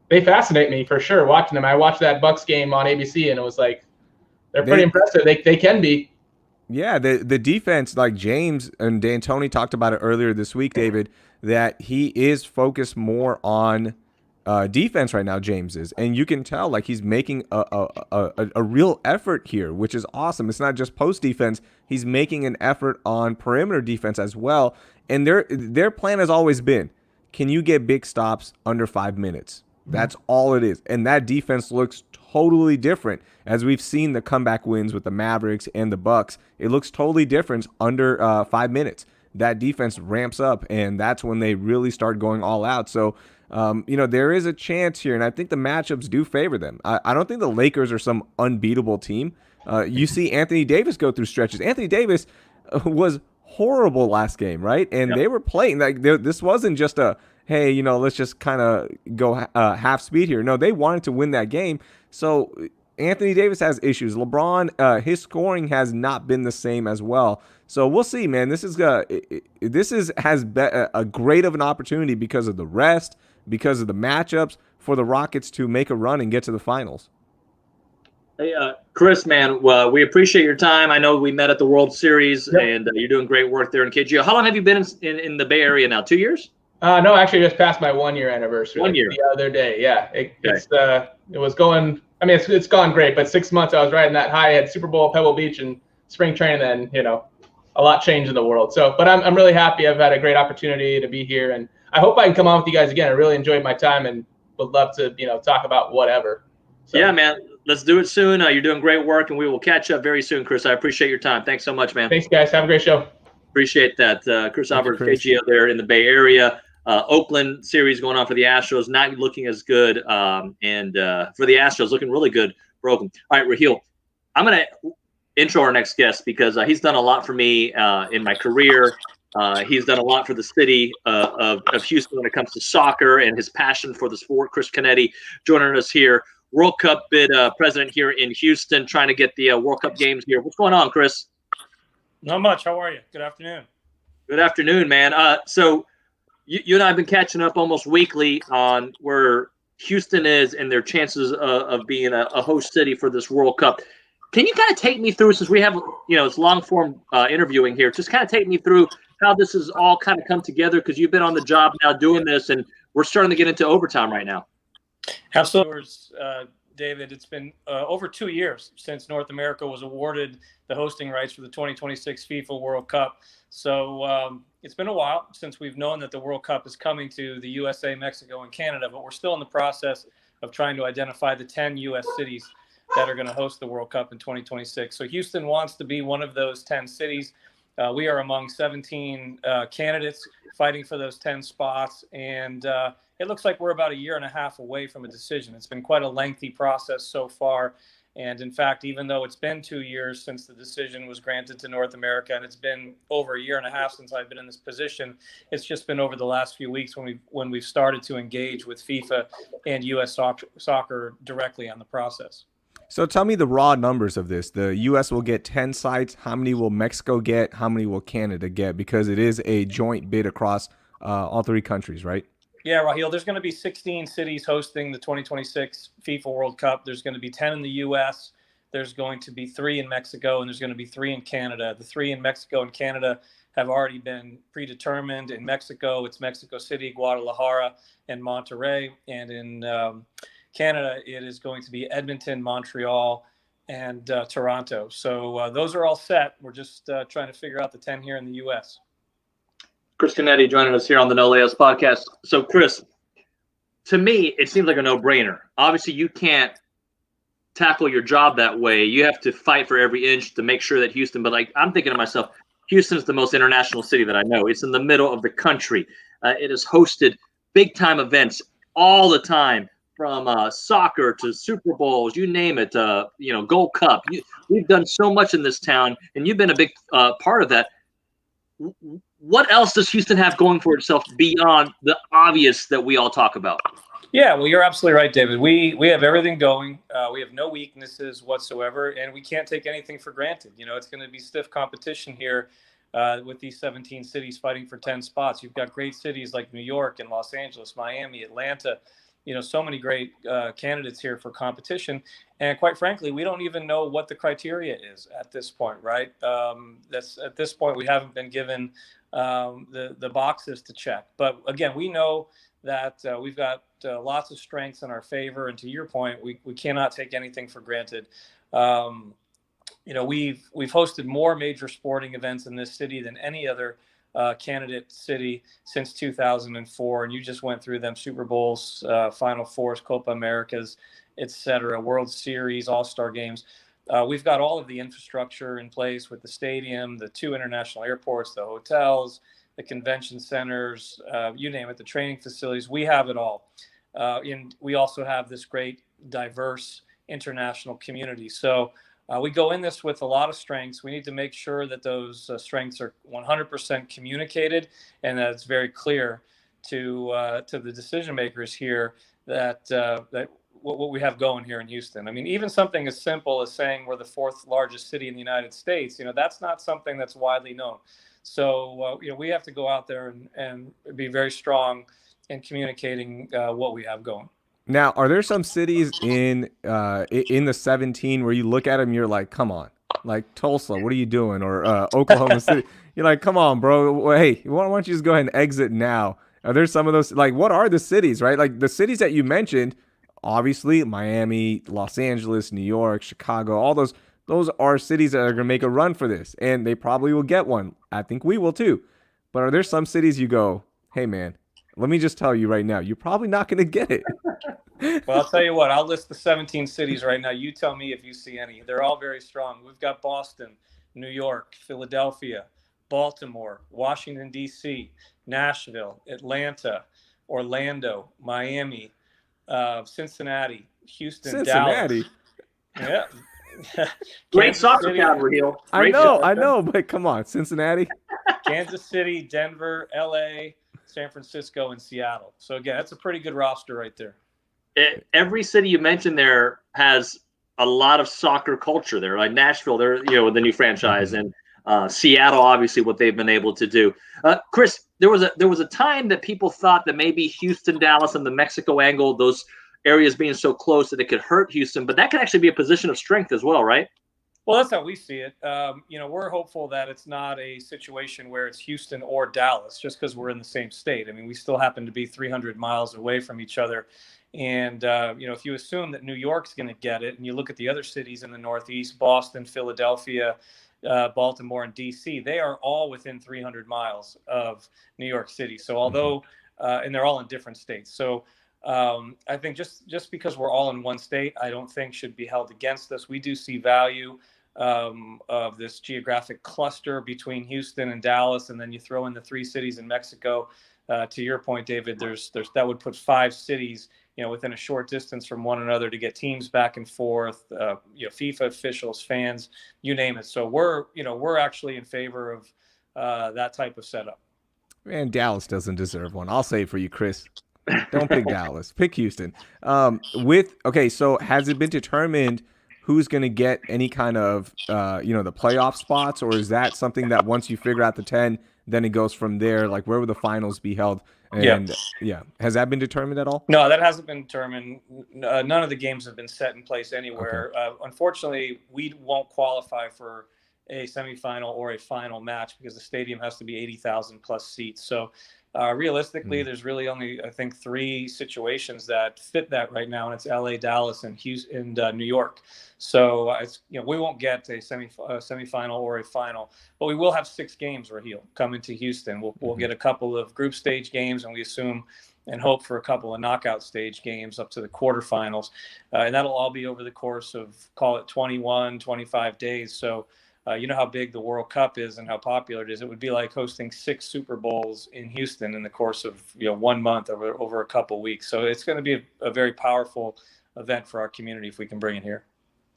C: they fascinate me for sure watching them. I watched that Bucks game on ABC and it was like, they're pretty impressive. They can be.
B: Yeah, the defense, like James and D'Antoni talked about it earlier this week, David, that he is focused more on defense right now. James is, and you can tell like he's making a real effort here, which is awesome. It's not just post defense; he's making an effort on perimeter defense as well. And their plan has always been, can you get big stops under 5 minutes? That's all it is. And that defense looks totally different. As we've seen the comeback wins with the Mavericks and the Bucks, it looks totally different under 5 minutes. That defense ramps up, and that's when they really start going all out. So, there is a chance here, and I think the matchups do favor them. I don't think the Lakers are some unbeatable team. You see Anthony Davis go through stretches. Anthony Davis was horrible last game, right? And they were playing like this wasn't just a, hey, let's just kind of go half speed here. No, they wanted to win that game. So Anthony Davis has issues. LeBron, his scoring has not been the same as well. So we'll see, man. This has been a great of an opportunity because of the rest, because of the matchups for the Rockets to make a run and get to the finals.
A: Hey, Chris, man, we appreciate your time. I know we met at the World Series, and you're doing great work there in KGO. How long have you been in the Bay Area now? 2 years?
C: No, actually, just passed my 1 year anniversary.
A: 1 year.
C: The other day, yeah. It was going. I mean, it's gone great, but 6 months I was riding that high at Super Bowl, Pebble Beach, and spring training. Then a lot changed in the world. So, but I'm really happy. I've had a great opportunity to be here, and I hope I can come on with you guys again. I really enjoyed my time, and would love to talk about whatever. So.
A: Yeah, man. Let's do it soon. You're doing great work, and we will catch up very soon, Chris. I appreciate your time. Thanks so much, man.
C: Thanks, guys. Have a great show.
A: Appreciate that. Chris Alvarez of KGO there in the Bay Area. Oakland series going on for the Astros, not looking as good. And for the Astros, looking really good for Oakland. All right, Raheel, I'm going to intro our next guest because he's done a lot for me in my career. He's done a lot for the city of Houston when it comes to soccer and his passion for the sport. Chris Canetti joining us here. World Cup bid president here in Houston, trying to get the World Cup games here. What's going on, Chris?
D: Not much. How are you? Good afternoon.
A: Good afternoon, man. So you and I have been catching up almost weekly on where Houston is and their chances of being a host city for this World Cup. Can you kind of take me through, since we have it's long form interviewing here, just kind of take me through how this has all kind of come together, because you've been on the job now doing this, and we're starting to get into overtime right now.
D: Absolutely, David. It's been over 2 years since North America was awarded the hosting rights for the 2026 FIFA World Cup. So it's been a while since we've known that the World Cup is coming to the USA, Mexico, and Canada, but we're still in the process of trying to identify the 10 U.S. cities that are going to host the World Cup in 2026. So Houston wants to be one of those 10 cities. We are among 17 candidates fighting for those 10 spots, and it looks like we're about a year and a half away from a decision. It's been quite a lengthy process so far. And in fact, even though it's been 2 years since the decision was granted to North America, and it's been over a year and a half since I've been in this position, it's just been over the last few weeks when we've started to engage with FIFA and U.S. soccer directly on the process.
B: So tell me the raw numbers of this. The U.S. will get 10 sites. How many will Mexico get? How many will Canada get? Because it is a joint bid across all three countries, right?
D: Yeah, Raheel, there's going to be 16 cities hosting the 2026 FIFA World Cup. There's going to be 10 in the U.S. There's going to be 3 in Mexico, and there's going to be 3 in Canada. The 3 in Mexico and Canada have already been predetermined. In Mexico, it's Mexico City, Guadalajara, and Monterrey. And in Canada, it is going to be Edmonton, Montreal, and Toronto. So those are all set. We're just trying to figure out the 10 here in the U.S.
A: Chris Canetti joining us here on the No Layups podcast. So, Chris, to me, it seems like a no-brainer. Obviously, you can't tackle your job that way. You have to fight for every inch to make sure that Houston, but I'm thinking to myself, Houston's the most international city that I know. It's in the middle of the country. It has hosted big-time events all the time, from soccer to Super Bowls, you name it, Gold Cup. We've done so much in this town, and you've been a big part of that. What else does Houston have going for itself beyond the obvious that we all talk about?
D: Yeah, well, you're absolutely right, David. We have everything going. We have no weaknesses whatsoever, and we can't take anything for granted. It's going to be stiff competition here with these 17 cities fighting for 10 spots. You've got great cities like New York and Los Angeles, Miami, Atlanta, so many great candidates here for competition. And quite frankly, we don't even know what the criteria is at this point, right? That's at this point, we haven't been given the boxes to check. But again, we know that we've got lots of strengths in our favor. And to your point, we cannot take anything for granted. We've hosted more major sporting events in this city than any other candidate city since 2004, and you just went through them: Super Bowls, Final Fours, Copa Americas, etc., World Series, All-Star games. We've got all of the infrastructure in place with the stadium, the 2 international airports, the hotels, the convention centers, you name it, the training facilities. We have it all. And we also have this great, diverse international community. So we go in this with a lot of strengths. We need to make sure that those strengths are 100% communicated and that it's very clear to the decision makers here that what we have going here in Houston. I mean, even something as simple as saying we're the 4th largest city in the United States, that's not something that's widely known. So, we have to go out there and be very strong in communicating what we have going.
B: Now, are there some cities in the 17 where you look at them, you're like, come on, like Tulsa, what are you doing? Or Oklahoma City, you're like, come on, bro. Hey, why don't you just go ahead and exit now? Are there some of those, like, what are the cities, right? Like the cities that you mentioned, obviously Miami, Los Angeles, New York, Chicago, all those are cities that are going to make a run for this, and they probably will get one. I think we will too. But are there some cities you go, hey, man, let me just tell you right now, you're probably not going to get it.
D: Well, I'll tell you what, I'll list the 17 cities right now. You tell me if you see any. They're all very strong. We've got Boston, New York, Philadelphia, Baltimore, Washington, D.C., Nashville, Atlanta, Orlando, Miami, Cincinnati, Houston, Dallas. Yeah.
A: Great soccer town, Raheel.
B: I know, but come on, Cincinnati.
D: Kansas City, Denver, L.A., San Francisco, and Seattle. So again, that's a pretty good roster right there.
A: Every city you mentioned there has a lot of soccer culture there. Like Nashville, they're with the new franchise, and Seattle, obviously, what they've been able to do. Chris, there was a time that people thought that maybe Houston, Dallas, and the Mexico angle, those areas being so close that it could hurt Houston, but that could actually be a position of strength as well, right?
D: Well, that's how we see it. We're hopeful that it's not a situation where it's Houston or Dallas just because we're in the same state. I mean, we still happen to be 300 miles away from each other. And, if you assume that New York's going to get it and you look at the other cities in the Northeast, Boston, Philadelphia, Baltimore, and D.C., they are all within 300 miles of New York City. So although, and they're all in different states. So I think just because we're all in one state, I don't think should be held against us. We do see value of this geographic cluster between Houston and Dallas, and then you throw in the 3 cities in Mexico. To your point, David, there's that would put 5 cities, within a short distance from one another to get teams back and forth. FIFA officials, fans, you name it. So we're actually in favor of that type of setup.
B: Man, Dallas doesn't deserve one. I'll say it for you, Chris. Don't pick Dallas. Pick Houston. So has it been determined who's going to get any kind of, the playoff spots, or is that something that once you figure out the 10, then it goes from there? Like, where will the finals be held? And has that been determined at all?
D: No, that hasn't been determined. None of the games have been set in place anywhere. Okay. Unfortunately, we won't qualify for a semifinal or a final match because the stadium has to be 80,000 plus seats. So realistically, there's really only, I think, 3 situations that fit that right now, and it's LA, Dallas, and Houston, and New York. So we won't get a semifinal or a final, but we will have 6 games, Raheel, coming to Houston. We'll get a couple of group stage games, and we assume and hope for a couple of knockout stage games up to the quarterfinals, and that'll all be over the course of, call it 21, 25 days. So you know how big the World Cup is and how popular it is. It would be like hosting 6 Super Bowls in Houston in the course of 1 month over a couple of weeks. So it's going to be a very powerful event for our community if we can bring it here.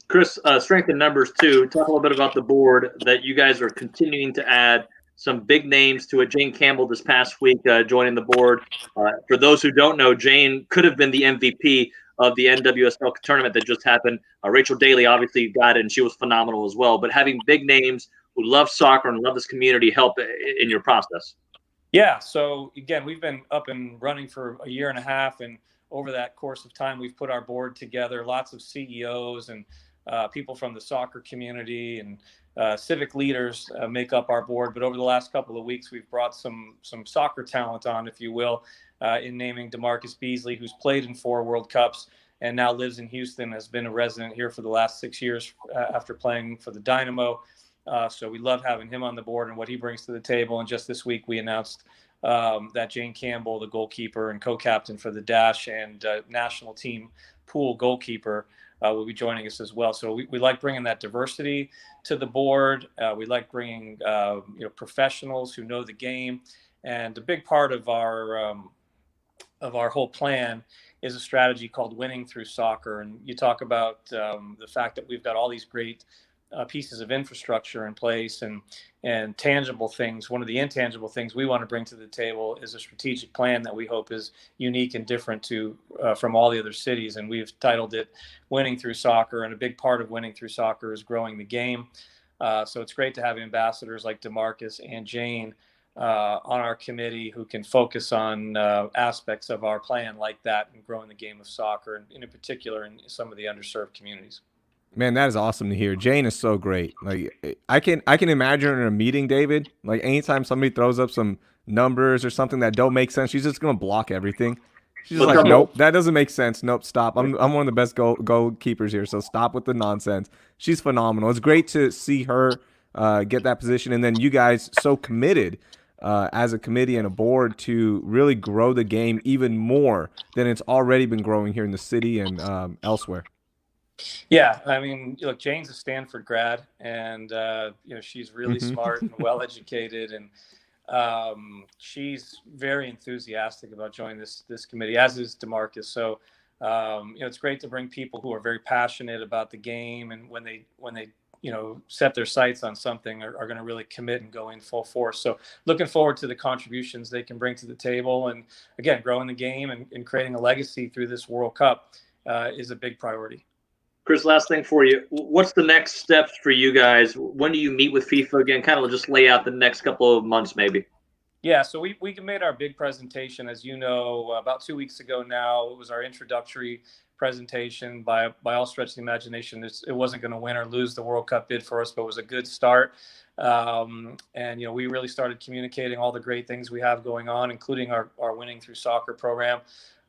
A: Chris, strength in numbers too. Talk a little bit about the board that you guys are continuing to add some big names to it. Jane Campbell this past week joining the board. For those who don't know, Jane could have been the MVP of the NWSL tournament that just happened. Rachel Daly obviously got it, and she was phenomenal as well. But having big names who love soccer and love this community help in your process.
D: Yeah. So again, we've been up and running for a year and a half, and over that course of time, we've put our board together. Lots of CEOs and people from the soccer community and civic leaders make up our board. But over the last couple of weeks, we've brought some soccer talent on, if you will, in naming DeMarcus Beasley, who's played in 4 World Cups and now lives in Houston, has been a resident here for the last 6 years after playing for the Dynamo. So we love having him on the board and what he brings to the table. And just this week, we announced that Jane Campbell, the goalkeeper and co-captain for the Dash and national team pool goalkeeper, will be joining us as well. So we like bringing that diversity to the board. We like bringing professionals who know the game. And a big part of our whole plan is a strategy called winning through soccer. And you talk about the fact that we've got all these great pieces of infrastructure in place and tangible things. One of the intangible things we want to bring to the table is a strategic plan that we hope is unique and different from all the other cities. And we've titled it Winning Through Soccer. And a big part of winning through soccer is growing the game. So it's great to have ambassadors like DeMarcus and Jane on our committee who can focus on aspects of our plan like that and growing the game of soccer, and in particular in some of the underserved communities.
B: Man, that is awesome to hear. Jane is so great. Like I can imagine her in a meeting, David. Like anytime somebody throws up some numbers or something that don't make sense, she's just gonna block everything. She's just like, nope, that doesn't make sense. Nope, stop. I'm one of the best goalkeepers here, so stop with the nonsense. She's phenomenal. It's great to see her get that position, and then you guys so committed as a committee and a board to really grow the game even more than it's already been growing here in the city and elsewhere.
D: Yeah, I mean, look, Jane's a Stanford grad, and she's really smart and well educated, and she's very enthusiastic about joining this committee, as is DeMarcus. So it's great to bring people who are very passionate about the game, and when they set their sights on something, are going to really commit and go in full force. So looking forward to the contributions they can bring to the table, and again, growing the game and creating a legacy through this World Cup is a big priority.
A: Chris, last thing for you. What's the next steps for you guys? When do you meet with FIFA again? Kind of just lay out the next couple of months, maybe.
D: Yeah, so we made our big presentation, as you know, about 2 weeks ago now. It was our introductory presentation. By all stretch of the imagination, it wasn't going to win or lose the World Cup bid for us, but it was a good start. And we really started communicating all the great things we have going on, including our Winning Through Soccer program.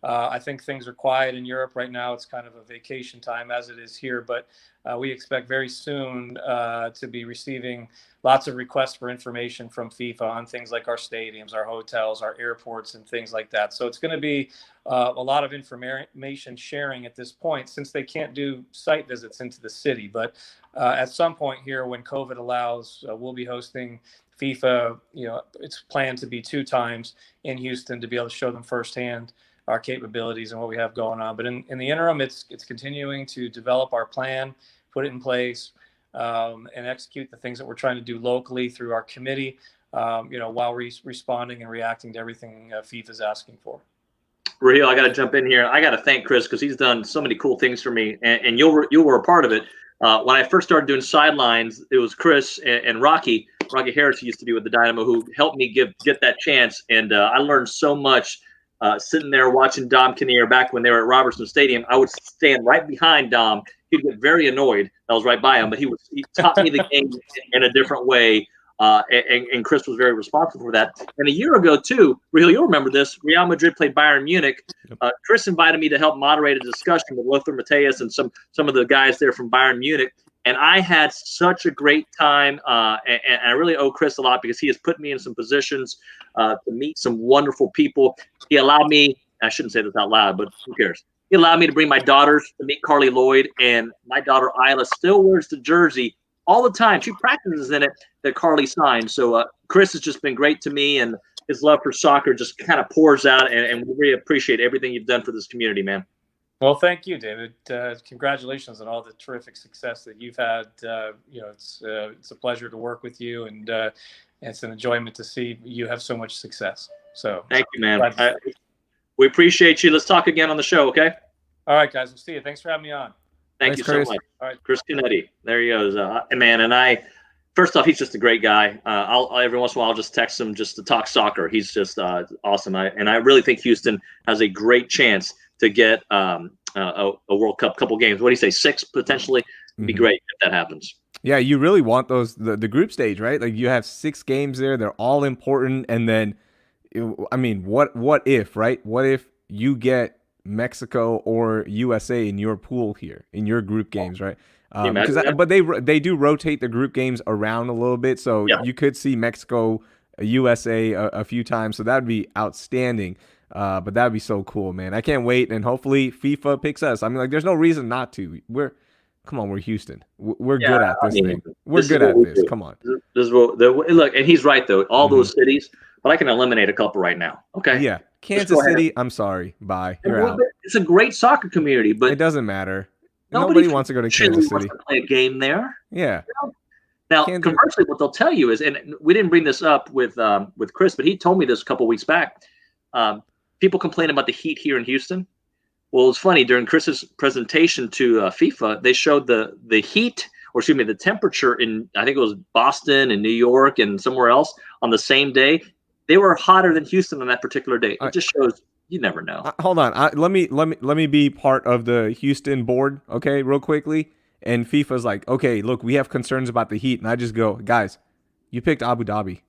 D: I think things are quiet in Europe right now. It's kind of a vacation time, as it is here, but we expect very soon to be receiving lots of requests for information from FIFA on things like our stadiums, our hotels, our airports, and things like that. So it's going to be a lot of information sharing at this point, since they can't do site visits into the city. But at some point here, when COVID allows, we'll be hosting FIFA. It's planned to be 2 times in Houston to be able to show them firsthand our capabilities and what we have going on. But in the interim, it's continuing to develop our plan, put it in place, and execute the things that we're trying to do locally through our committee, while responding and reacting to everything FIFA is asking for.
A: Raheel, I got to jump in here. I got to thank Chris because he's done so many cool things for me, and you were a part of it. When I first started doing sidelines, it was Chris and Rocky Harris, who used to be with the Dynamo, who helped me get that chance, and I learned so much. Sitting there watching Dom Kinnear back when they were at Robertson Stadium, I would stand right behind Dom. He'd get very annoyed. I was right by him, but he taught me the game in a different way. And Chris was very responsible for that. And a year ago, too, Raheel, you'll remember this, Real Madrid played Bayern Munich. Chris invited me to help moderate a discussion with Lothar Matthäus and some of the guys there from Bayern Munich. And I had such a great time, and I really owe Chris a lot because he has put me in some positions to meet some wonderful people. He allowed me, I shouldn't say this out loud, but who cares? He allowed me to bring my daughters to meet Carly Lloyd, and my daughter Isla still wears the jersey all the time. She practices in it that Carly signed. So Chris has just been great to me, and his love for soccer just kind of pours out, and we really appreciate everything you've done for this community, man.
D: Well, thank you, David. Congratulations on all the terrific success that you've had. It's a pleasure to work with you, and it's an enjoyment to see you have so much success. So
A: thank you, man. We appreciate you. Let's talk again on the show, okay?
D: All right, guys. We'll see you. Thanks for having me on.
A: Thanks, Chris. So much. All right, Chris Canetti. There he goes. Man, first off, he's just a great guy. I'll every once in a while I'll just text him just to talk soccer. He's just awesome. I really think Houston has a great chance to get a World Cup couple games. What do you say? 6 potentially? It'd be great if that happens.
B: Yeah, you really want those the group stage, right? Like you have 6 games there. They're all important. And then, I mean, what if, right? What if you get Mexico or USA in your pool here, in your group games, right? But they do rotate the group games around a little bit, so you could see Mexico, USA a few times, so that'd be outstanding. But that'd be so cool, man. I can't wait, and hopefully FIFA picks us. I mean, like, there's no reason not to. We're Houston. We're good at this thing. We're good at this. Come on.
A: Look, and he's right though. All those cities, but I can eliminate a couple right now. Okay.
B: Yeah. Kansas City. I'm sorry. Bye. You're out.
A: It's a great soccer community, but
B: it doesn't matter. Nobody wants to go to Kansas City.
A: To play a game there.
B: Yeah.
A: Now, conversely, what they'll tell you is, and we didn't bring this up with Chris, but he told me this a couple weeks back. People complain about the heat here in Houston. Well, it was funny during Chris's presentation to FIFA. They showed the heat, or excuse me, the temperature in, I think it was Boston and New York and somewhere else on the same day. They were hotter than Houston on that particular day. It just shows you never know.
B: Hold on, let me be part of the Houston board, okay, real quickly. And FIFA's like, okay, look, we have concerns about the heat, and I just go, guys, you picked Abu Dhabi.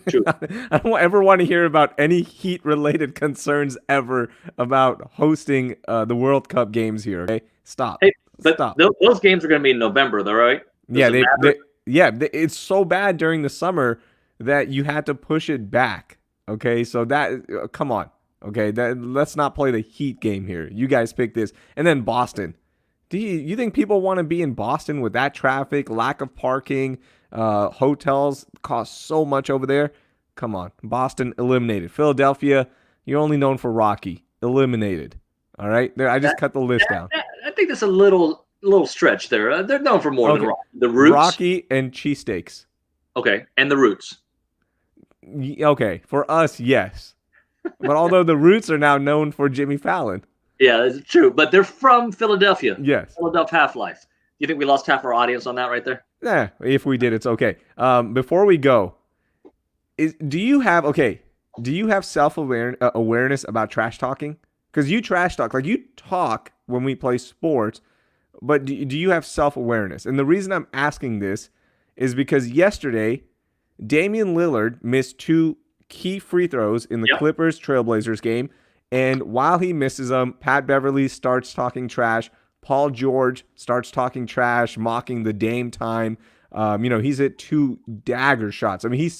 A: True.
B: I don't ever want to hear about any heat-related concerns ever about hosting the World Cup games here. Okay, stop.
A: Hey, but stop. Those games are going to be in November, though, right?
B: It's so bad during the summer that you had to push it back. Okay, so that come on. Okay, let's not play the heat game here. You guys pick this, and then Boston. Do you think people want to be in Boston with that traffic, lack of parking? Hotels cost so much over there. Come on. Boston eliminated. Philadelphia, you're only known for Rocky. Eliminated. All right. There, I just cut the list down.
A: I think that's a little stretch there. They're known for more than Rocky. The Roots.
B: Rocky and cheesesteaks.
A: Okay. And the Roots.
B: Okay. For us, yes. But although the Roots are now known for Jimmy Fallon.
A: Yeah, that's true. But they're from Philadelphia.
B: Yes.
A: Philadelphia Half-Life. You think we lost half our audience on that right there?
B: Yeah, if we did, it's okay. Before we go, do you have self-awareness about trash talking? Because you trash talk, like you talk when we play sports, but do you have self-awareness? And the reason I'm asking this is because yesterday, Damian Lillard missed 2 key free throws in the Clippers Trailblazers game, and while he misses them, Pat Beverly starts talking trash. Paul George starts talking trash, mocking the Dame time. He's hit 2 dagger shots. I mean,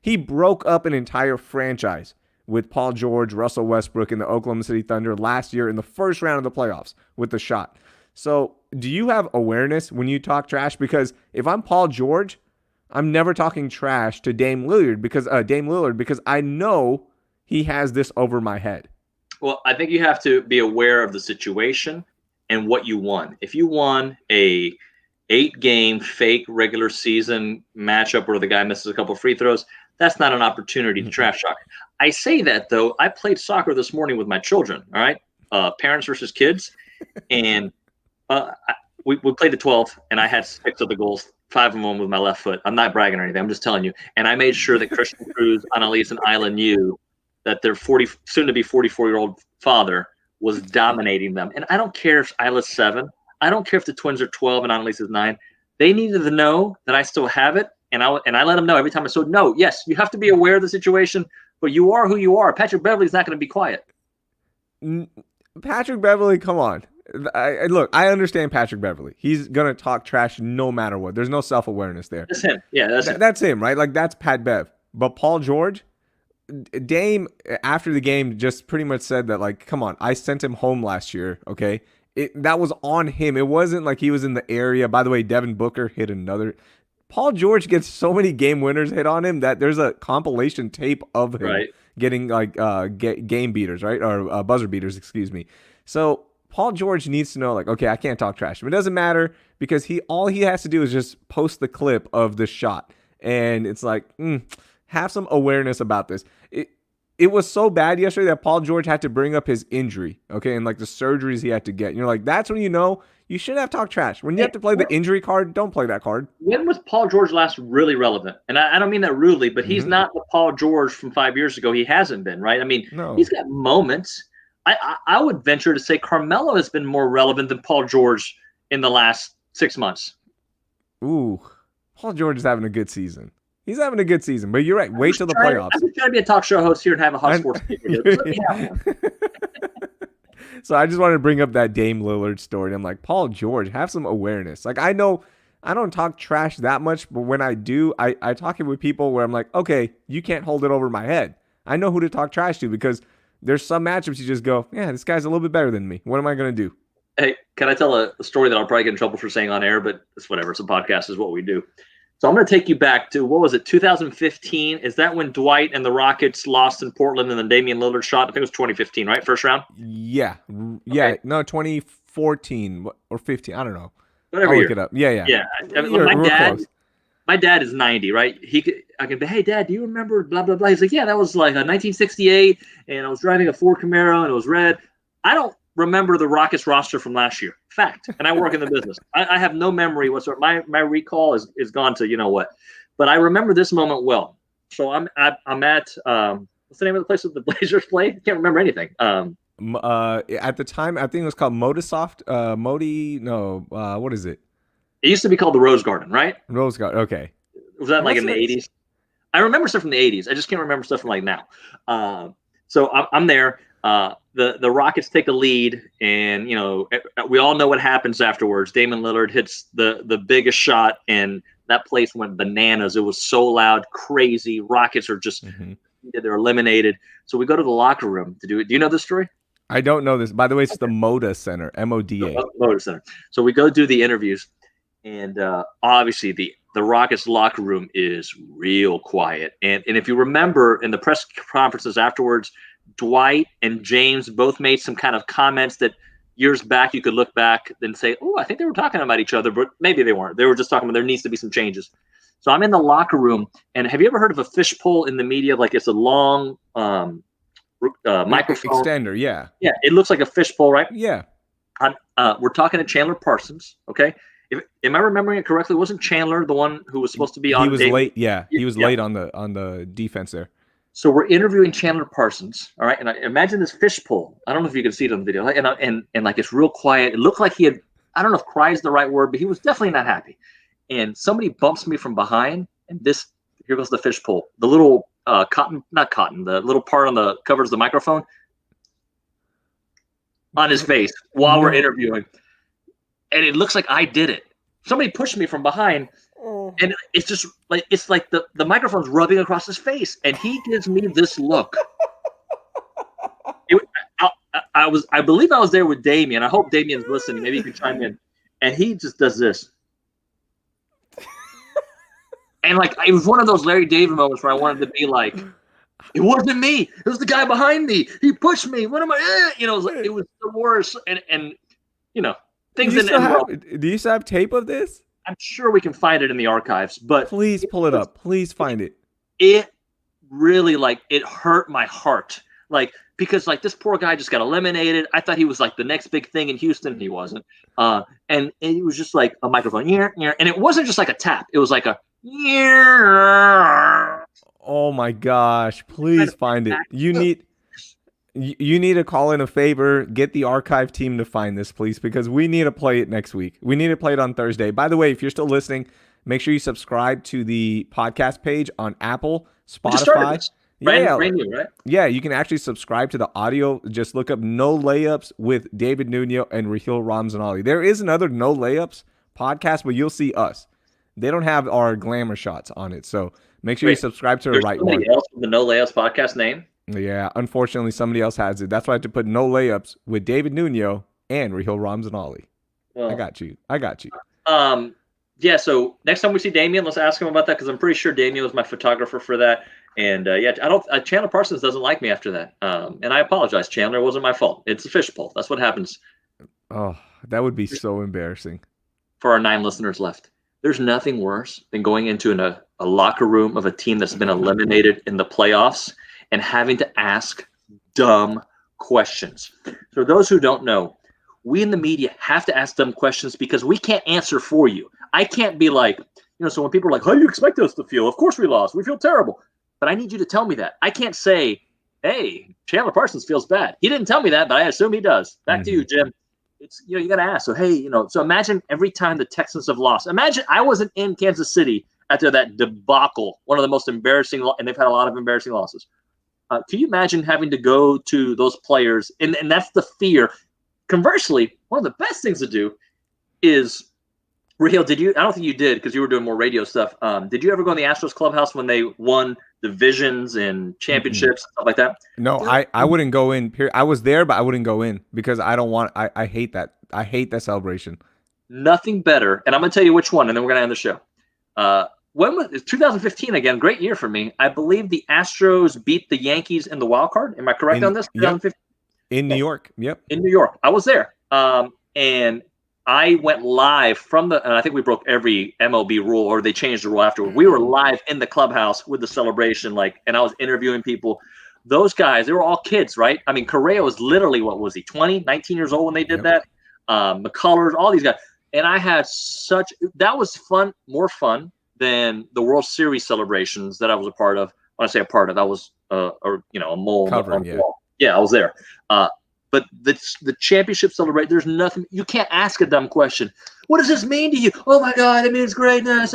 B: he broke up an entire franchise with Paul George, Russell Westbrook, and the Oklahoma City Thunder last year in the first round of the playoffs with the shot. So do you have awareness when you talk trash? Because if I'm Paul George, I'm never talking trash to Dame Lillard because I know he has this over my head.
A: Well, I think you have to be aware of the situation and what you won. If you won a 8-game fake regular season matchup where the guy misses a couple of free throws, that's not an opportunity to trash talk. I say that, though. I played soccer this morning with my children, all right? Parents versus kids. And we played the 12, and I had 6 of the goals, 5 of them with my left foot. I'm not bragging or anything. I'm just telling you. And I made sure that Christian Cruz, Annalise, and Isla knew that their soon-to-be 44-year-old father was dominating them. And I don't care if Isla's 7. I don't care if the twins are 12 and Annalise is 9. They needed to know that I still have it. And I let them know every time I said, no, yes, you have to be aware of the situation, but you are who you are. Patrick Beverly's not going to be quiet.
B: Patrick Beverly, come on. Look, I understand Patrick Beverly. He's going to talk trash no matter what. There's no self-awareness there.
A: That's him. Yeah,
B: that's him, right? Like, that's Pat Bev. But Paul George, Dame, after the game, just pretty much said that, like, come on, I sent him home last year, okay? That was on him. It wasn't like he was in the area. By the way, Devin Booker hit another. Paul George gets so many game winners hit on him that there's a compilation tape of him getting, like, game beaters, right? Or buzzer beaters, excuse me. So Paul George needs to know, like, okay, I can't talk trash. But it doesn't matter because all he has to do is just post the clip of the shot. And it's like, have some awareness about this. It was so bad yesterday that Paul George had to bring up his injury, okay, and like the surgeries he had to get. And you're like, that's when you know you shouldn't have talked trash. When you have to play the injury card, don't play that card.
A: When was Paul George last really relevant? And I don't mean that rudely, but he's not the Paul George from 5 years ago. He hasn't been, right? I mean, He's got moments, I would venture to say Carmelo has been more relevant than Paul George in the last 6 months.
B: Ooh, Paul George is having a good season. He's having a good season, but you're right. Wait till the playoffs.
A: I'm just trying to be a talk show host here and have a hot sports take.
B: So I just wanted to bring up that Dame Lillard story. I'm like, Paul George, have some awareness. Like, I know I don't talk trash that much, but when I do, I talk it with people where I'm like, okay, you can't hold it over my head. I know who to talk trash to because there's some matchups you just go, yeah, this guy's a little bit better than me. What am I going to do?
A: Hey, can I tell a story that I'll probably get in trouble for saying on air, but it's whatever. It's a podcast is what we do. So I'm going to take you back to, what was it, 2015? Is that when Dwight and the Rockets lost in Portland and then Damian Lillard shot? I think it was 2015, right? First round?
B: Yeah.
A: Okay.
B: No, 2014 or 15. I don't know.
A: Whatever
B: I'll
A: year.
B: look it up. Yeah.
A: Yeah. My dad is 90, right? I can be, hey, Dad, do you remember blah, blah, blah? He's like, yeah, that was like a 1968, and I was driving a Ford Camaro, and it was red. I don't remember the Rockets roster from last year. Fact. And I work in the business. I have no memory whatsoever. My recall is gone to you know what. But I remember this moment well. So I'm at what's the name of the place that the Blazers play? I can't remember anything.
B: At the time, I think it was called Modasoft. What is it?
A: It used to be called the Rose Garden, right?
B: Rose Garden. Okay.
A: Was that like in the 80s? I remember stuff from the 80s. I just can't remember stuff from like now. So I'm there. The Rockets take a lead, and we all know what happens afterwards. Damian Lillard hits the biggest shot, and that place went bananas. It was so loud, crazy. Rockets are just they're eliminated. So we go to the locker room to do it. Do you know this story?
B: I don't know this. By the way, it's the Moda Center, MODA.
A: Moda Center. So we go do the interviews, and obviously the Rockets locker room is real quiet. And if you remember in the press conferences afterwards, Dwight and James both made some kind of comments that years back you could look back and say, oh, I think they were talking about each other, but maybe they weren't. They were just talking about there needs to be some changes. So I'm in the locker room, and have you ever heard of a fishpole in the media? Like it's a long microphone
B: extender, yeah.
A: Yeah, it looks like a fishpole, right?
B: Yeah.
A: We're talking to Chandler Parsons, okay? Am I remembering it correctly? Wasn't Chandler the one who was supposed to be on?
B: He was late. Yeah, he was late on the defense there.
A: So we're interviewing Chandler Parsons, all right? And I imagine this fishpole. I don't know if you can see it on the video. And like it's real quiet. It looked like he had, I don't know if cry is the right word, but he was definitely not happy. And somebody bumps me from behind, and here goes the fishpole. The little the little part on the covers the microphone on his face while we're interviewing. And it looks like I did it. Somebody pushed me from behind. And it's just like the microphone's rubbing across his face, and he gives me this look. I believe I was there with Damian. I hope Damian's listening. Maybe he can chime in. And he just does this. And like it was one of those Larry David moments where I wanted to be like, it wasn't me. It was the guy behind me. He pushed me. What am I? It was the worst. And things didn't end well.
B: Do you still have tape of this?
A: I'm sure we can find it in the archives, but
B: please pull it up. Please find it.
A: It really it hurt my heart. Because this poor guy just got eliminated. I thought he was like the next big thing in Houston. He wasn't. And it was just like a microphone. And it wasn't just like a tap. It was like a
B: oh my gosh. Please find it. You need to call in a favor, get the archive team to find this, please, because we need to play it next week. We need to play it on Thursday. By the way, if you're still listening, make sure you subscribe to the podcast page on Apple, Spotify.
A: Brand new, right?
B: Yeah, you can actually subscribe to the audio. Just look up No Layups with David Nuño and Raheel Ramzanali. There is another No Layups podcast, but you'll see us. They don't have our glamour shots on it, so make sure you subscribe to the right one.
A: There's somebody else with the No Layups podcast name?
B: Yeah, unfortunately, somebody else has it. That's why I had to put No Layups with David Nuño and Raheel Ramzanali. Well, I got you.
A: Yeah, so next time we see Damian, let's ask him about that because I'm pretty sure Damian was my photographer for that. And Chandler Parsons doesn't like me after that. And I apologize, Chandler. It wasn't my fault. It's a fishbowl. That's what happens.
B: Oh, that would be so embarrassing.
A: For our 9 listeners left, there's nothing worse than going into a locker room of a team that's been eliminated in the playoffs and having to ask dumb questions. For those who don't know, we in the media have to ask dumb questions because we can't answer for you. I can't be like, so when people are like, how do you expect us to feel? Of course we lost. We feel terrible. But I need you to tell me that. I can't say, hey, Chandler Parsons feels bad. He didn't tell me that, but I assume he does. Back to you, Jim. It's, you got to ask. So, hey, so imagine every time the Texans have lost. Imagine I wasn't in Kansas City after that debacle, one of the most embarrassing, and they've had a lot of embarrassing losses. Can you imagine having to go to those players? And that's the fear. Conversely, one of the best things to do is, Raheel, I don't think you did because you were doing more radio stuff. Did you ever go in the Astros clubhouse when they won divisions and championships, stuff like that?
B: No, I wouldn't go in. I was there, but I wouldn't go in because I hate that. I hate that celebration.
A: Nothing better. And I'm going to tell you which one, and then we're going to end the show. When was it? 2015 again? Great year for me. I believe the Astros beat the Yankees in the wild card. Am I correct on this? 2015
B: in New York. Yep.
A: In New York, I was there, and I went live from and I think we broke every MLB rule, or they changed the rule afterward. We were live in the clubhouse with the celebration, and I was interviewing people. Those guys, they were all kids, right? I mean, Correa was literally, what was he, 20, 19 years old when they did that? McCullers, all these guys. And I had that was fun, more fun than the World Series celebrations that I was a part of. When I say a part of, I was a mole on the wall. Yeah, I was there. But the championship celebration, there's nothing. You can't ask a dumb question. What does this mean to you? Oh my God, it means greatness.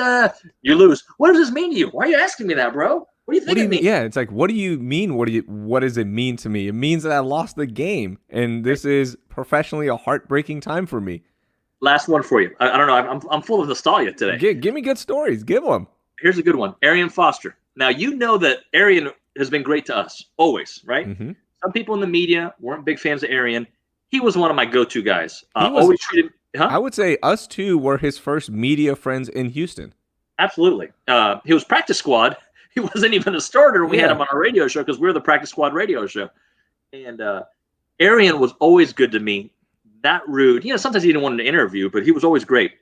A: You lose. What does this mean to you? Why are you asking me that, bro? What do you think it means?
B: Yeah, it's like, what do you mean? What does it mean to me? It means that I lost the game, and this is professionally a heartbreaking time for me.
A: Last one for you. I don't know. I'm full of nostalgia today.
B: Give me good stories. Give them.
A: Here's a good one. Arian Foster. Now, you know that Arian has been great to us, always, right? Mm-hmm. Some people in the media weren't big fans of Arian. He was one of my go-to guys. Always treated.
B: I would say us two were his first media friends in Houston.
A: Absolutely. He was practice squad. He wasn't even a starter. We had him on our radio show because we were the practice squad radio show. And Arian was always good to me. That rude. Sometimes he didn't want to interview, but he was always great.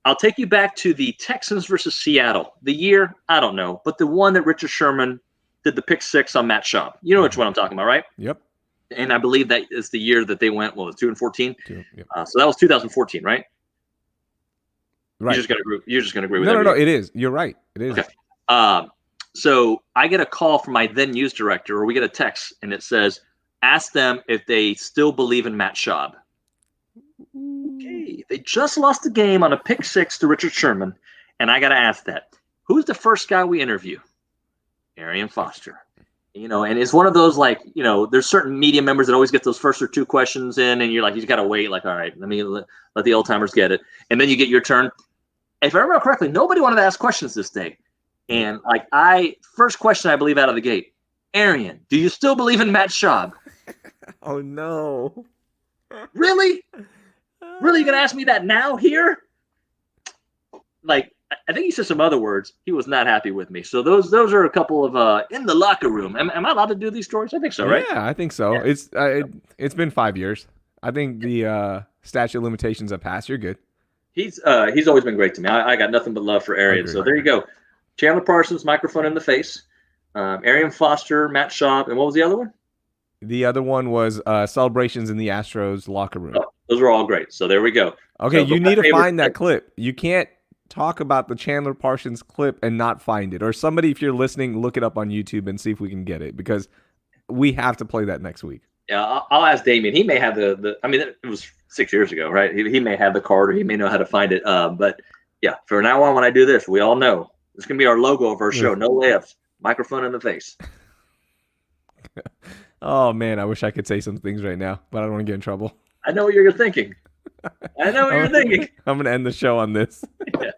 A: I'll take you back to the Texans versus Seattle. The year, I don't know, but the one that Richard Sherman did the pick six on Matt Schaub. You know which one I'm talking about, right?
B: Yep.
A: And I believe that is the year that they went, 2-14?
B: Yep.
A: So that was 2014, right?
B: Right.
A: You're just gonna agree with that.
B: No, it is. You're right. It is.
A: Okay. So I get a call from my then news director, or we get a text, and it says, ask them if they still believe in Matt Schaub. Okay. They just lost the game on a pick six to Richard Sherman, and I got to ask that. Who's the first guy we interview? Arian Foster. And it's one of those, there's certain media members that always get those first or two questions in, and you're like, you got to wait. All right, let the old timers get it. And then you get your turn. If I remember correctly, nobody wanted to ask questions this day. And first question, I believe, out of the gate, Arian, do you still believe in Matt Schaub?
B: Oh, no.
A: Really? Really? You going to ask me that now here? I think he said some other words. He was not happy with me. So those are a couple of in the locker room. Am I allowed to do these stories? I think so, right?
B: Yeah, I think so. Yeah. It's been 5 years. I think the statute of limitations have passed. You're good.
A: He's always been great to me. I got nothing but love for Arian. So there you go. Chandler Parsons, microphone in the face. Arian Foster, Matt Schaub, and what was the other one?
B: The other one was celebrations in the Astros locker room.
A: Oh, those are all great. So there we go.
B: Okay, you need to find that clip. You can't talk about the Chandler Parsons clip and not find it. Or somebody, if you're listening, look it up on YouTube and see if we can get it, because we have to play that next week.
A: Yeah, I'll ask Damien. He may have it was 6 years ago, right? He may have the card, or he may know how to find it. But yeah, for now on, when I do this, we all know it's going to be our logo of our show. No layups, microphone in the face.
B: Oh, man, I wish I could say some things right now, but I don't want to get in trouble.
A: I know what you're thinking. I'm
B: going to end the show on this. Yeah.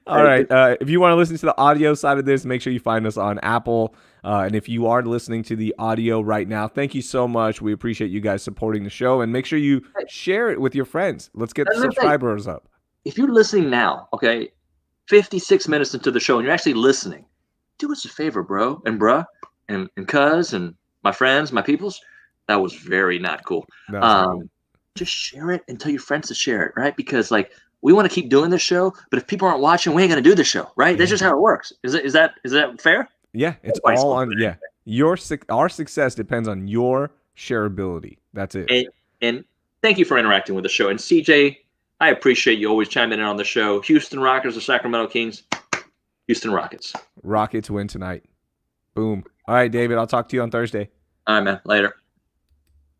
B: All right. If you want to listen to the audio side of this, make sure you find us on Apple. And if you are listening to the audio right now, thank you so much. We appreciate you guys supporting the show. And make sure you share it with your friends. Let's get the subscribers up.
A: If you're listening now, 56 minutes into the show, and you're actually listening, do us a favor, bro and bruh and cuz and my friends, my peoples. That was very not cool. Cool. Just share it and tell your friends to share it, right? Because we want to keep doing this show, but if people aren't watching, we ain't going to do the show, right? That's just how it works. Is that fair?
B: Yeah, it's all on. Yeah, our success depends on your shareability. That's it.
A: And thank you for interacting with the show. And CJ, I appreciate you always chiming in on the show. Houston Rockets or Sacramento Kings? Houston Rockets.
B: Rockets win tonight. Boom. All right, David. I'll talk to you on Thursday.
A: All right, man. Later.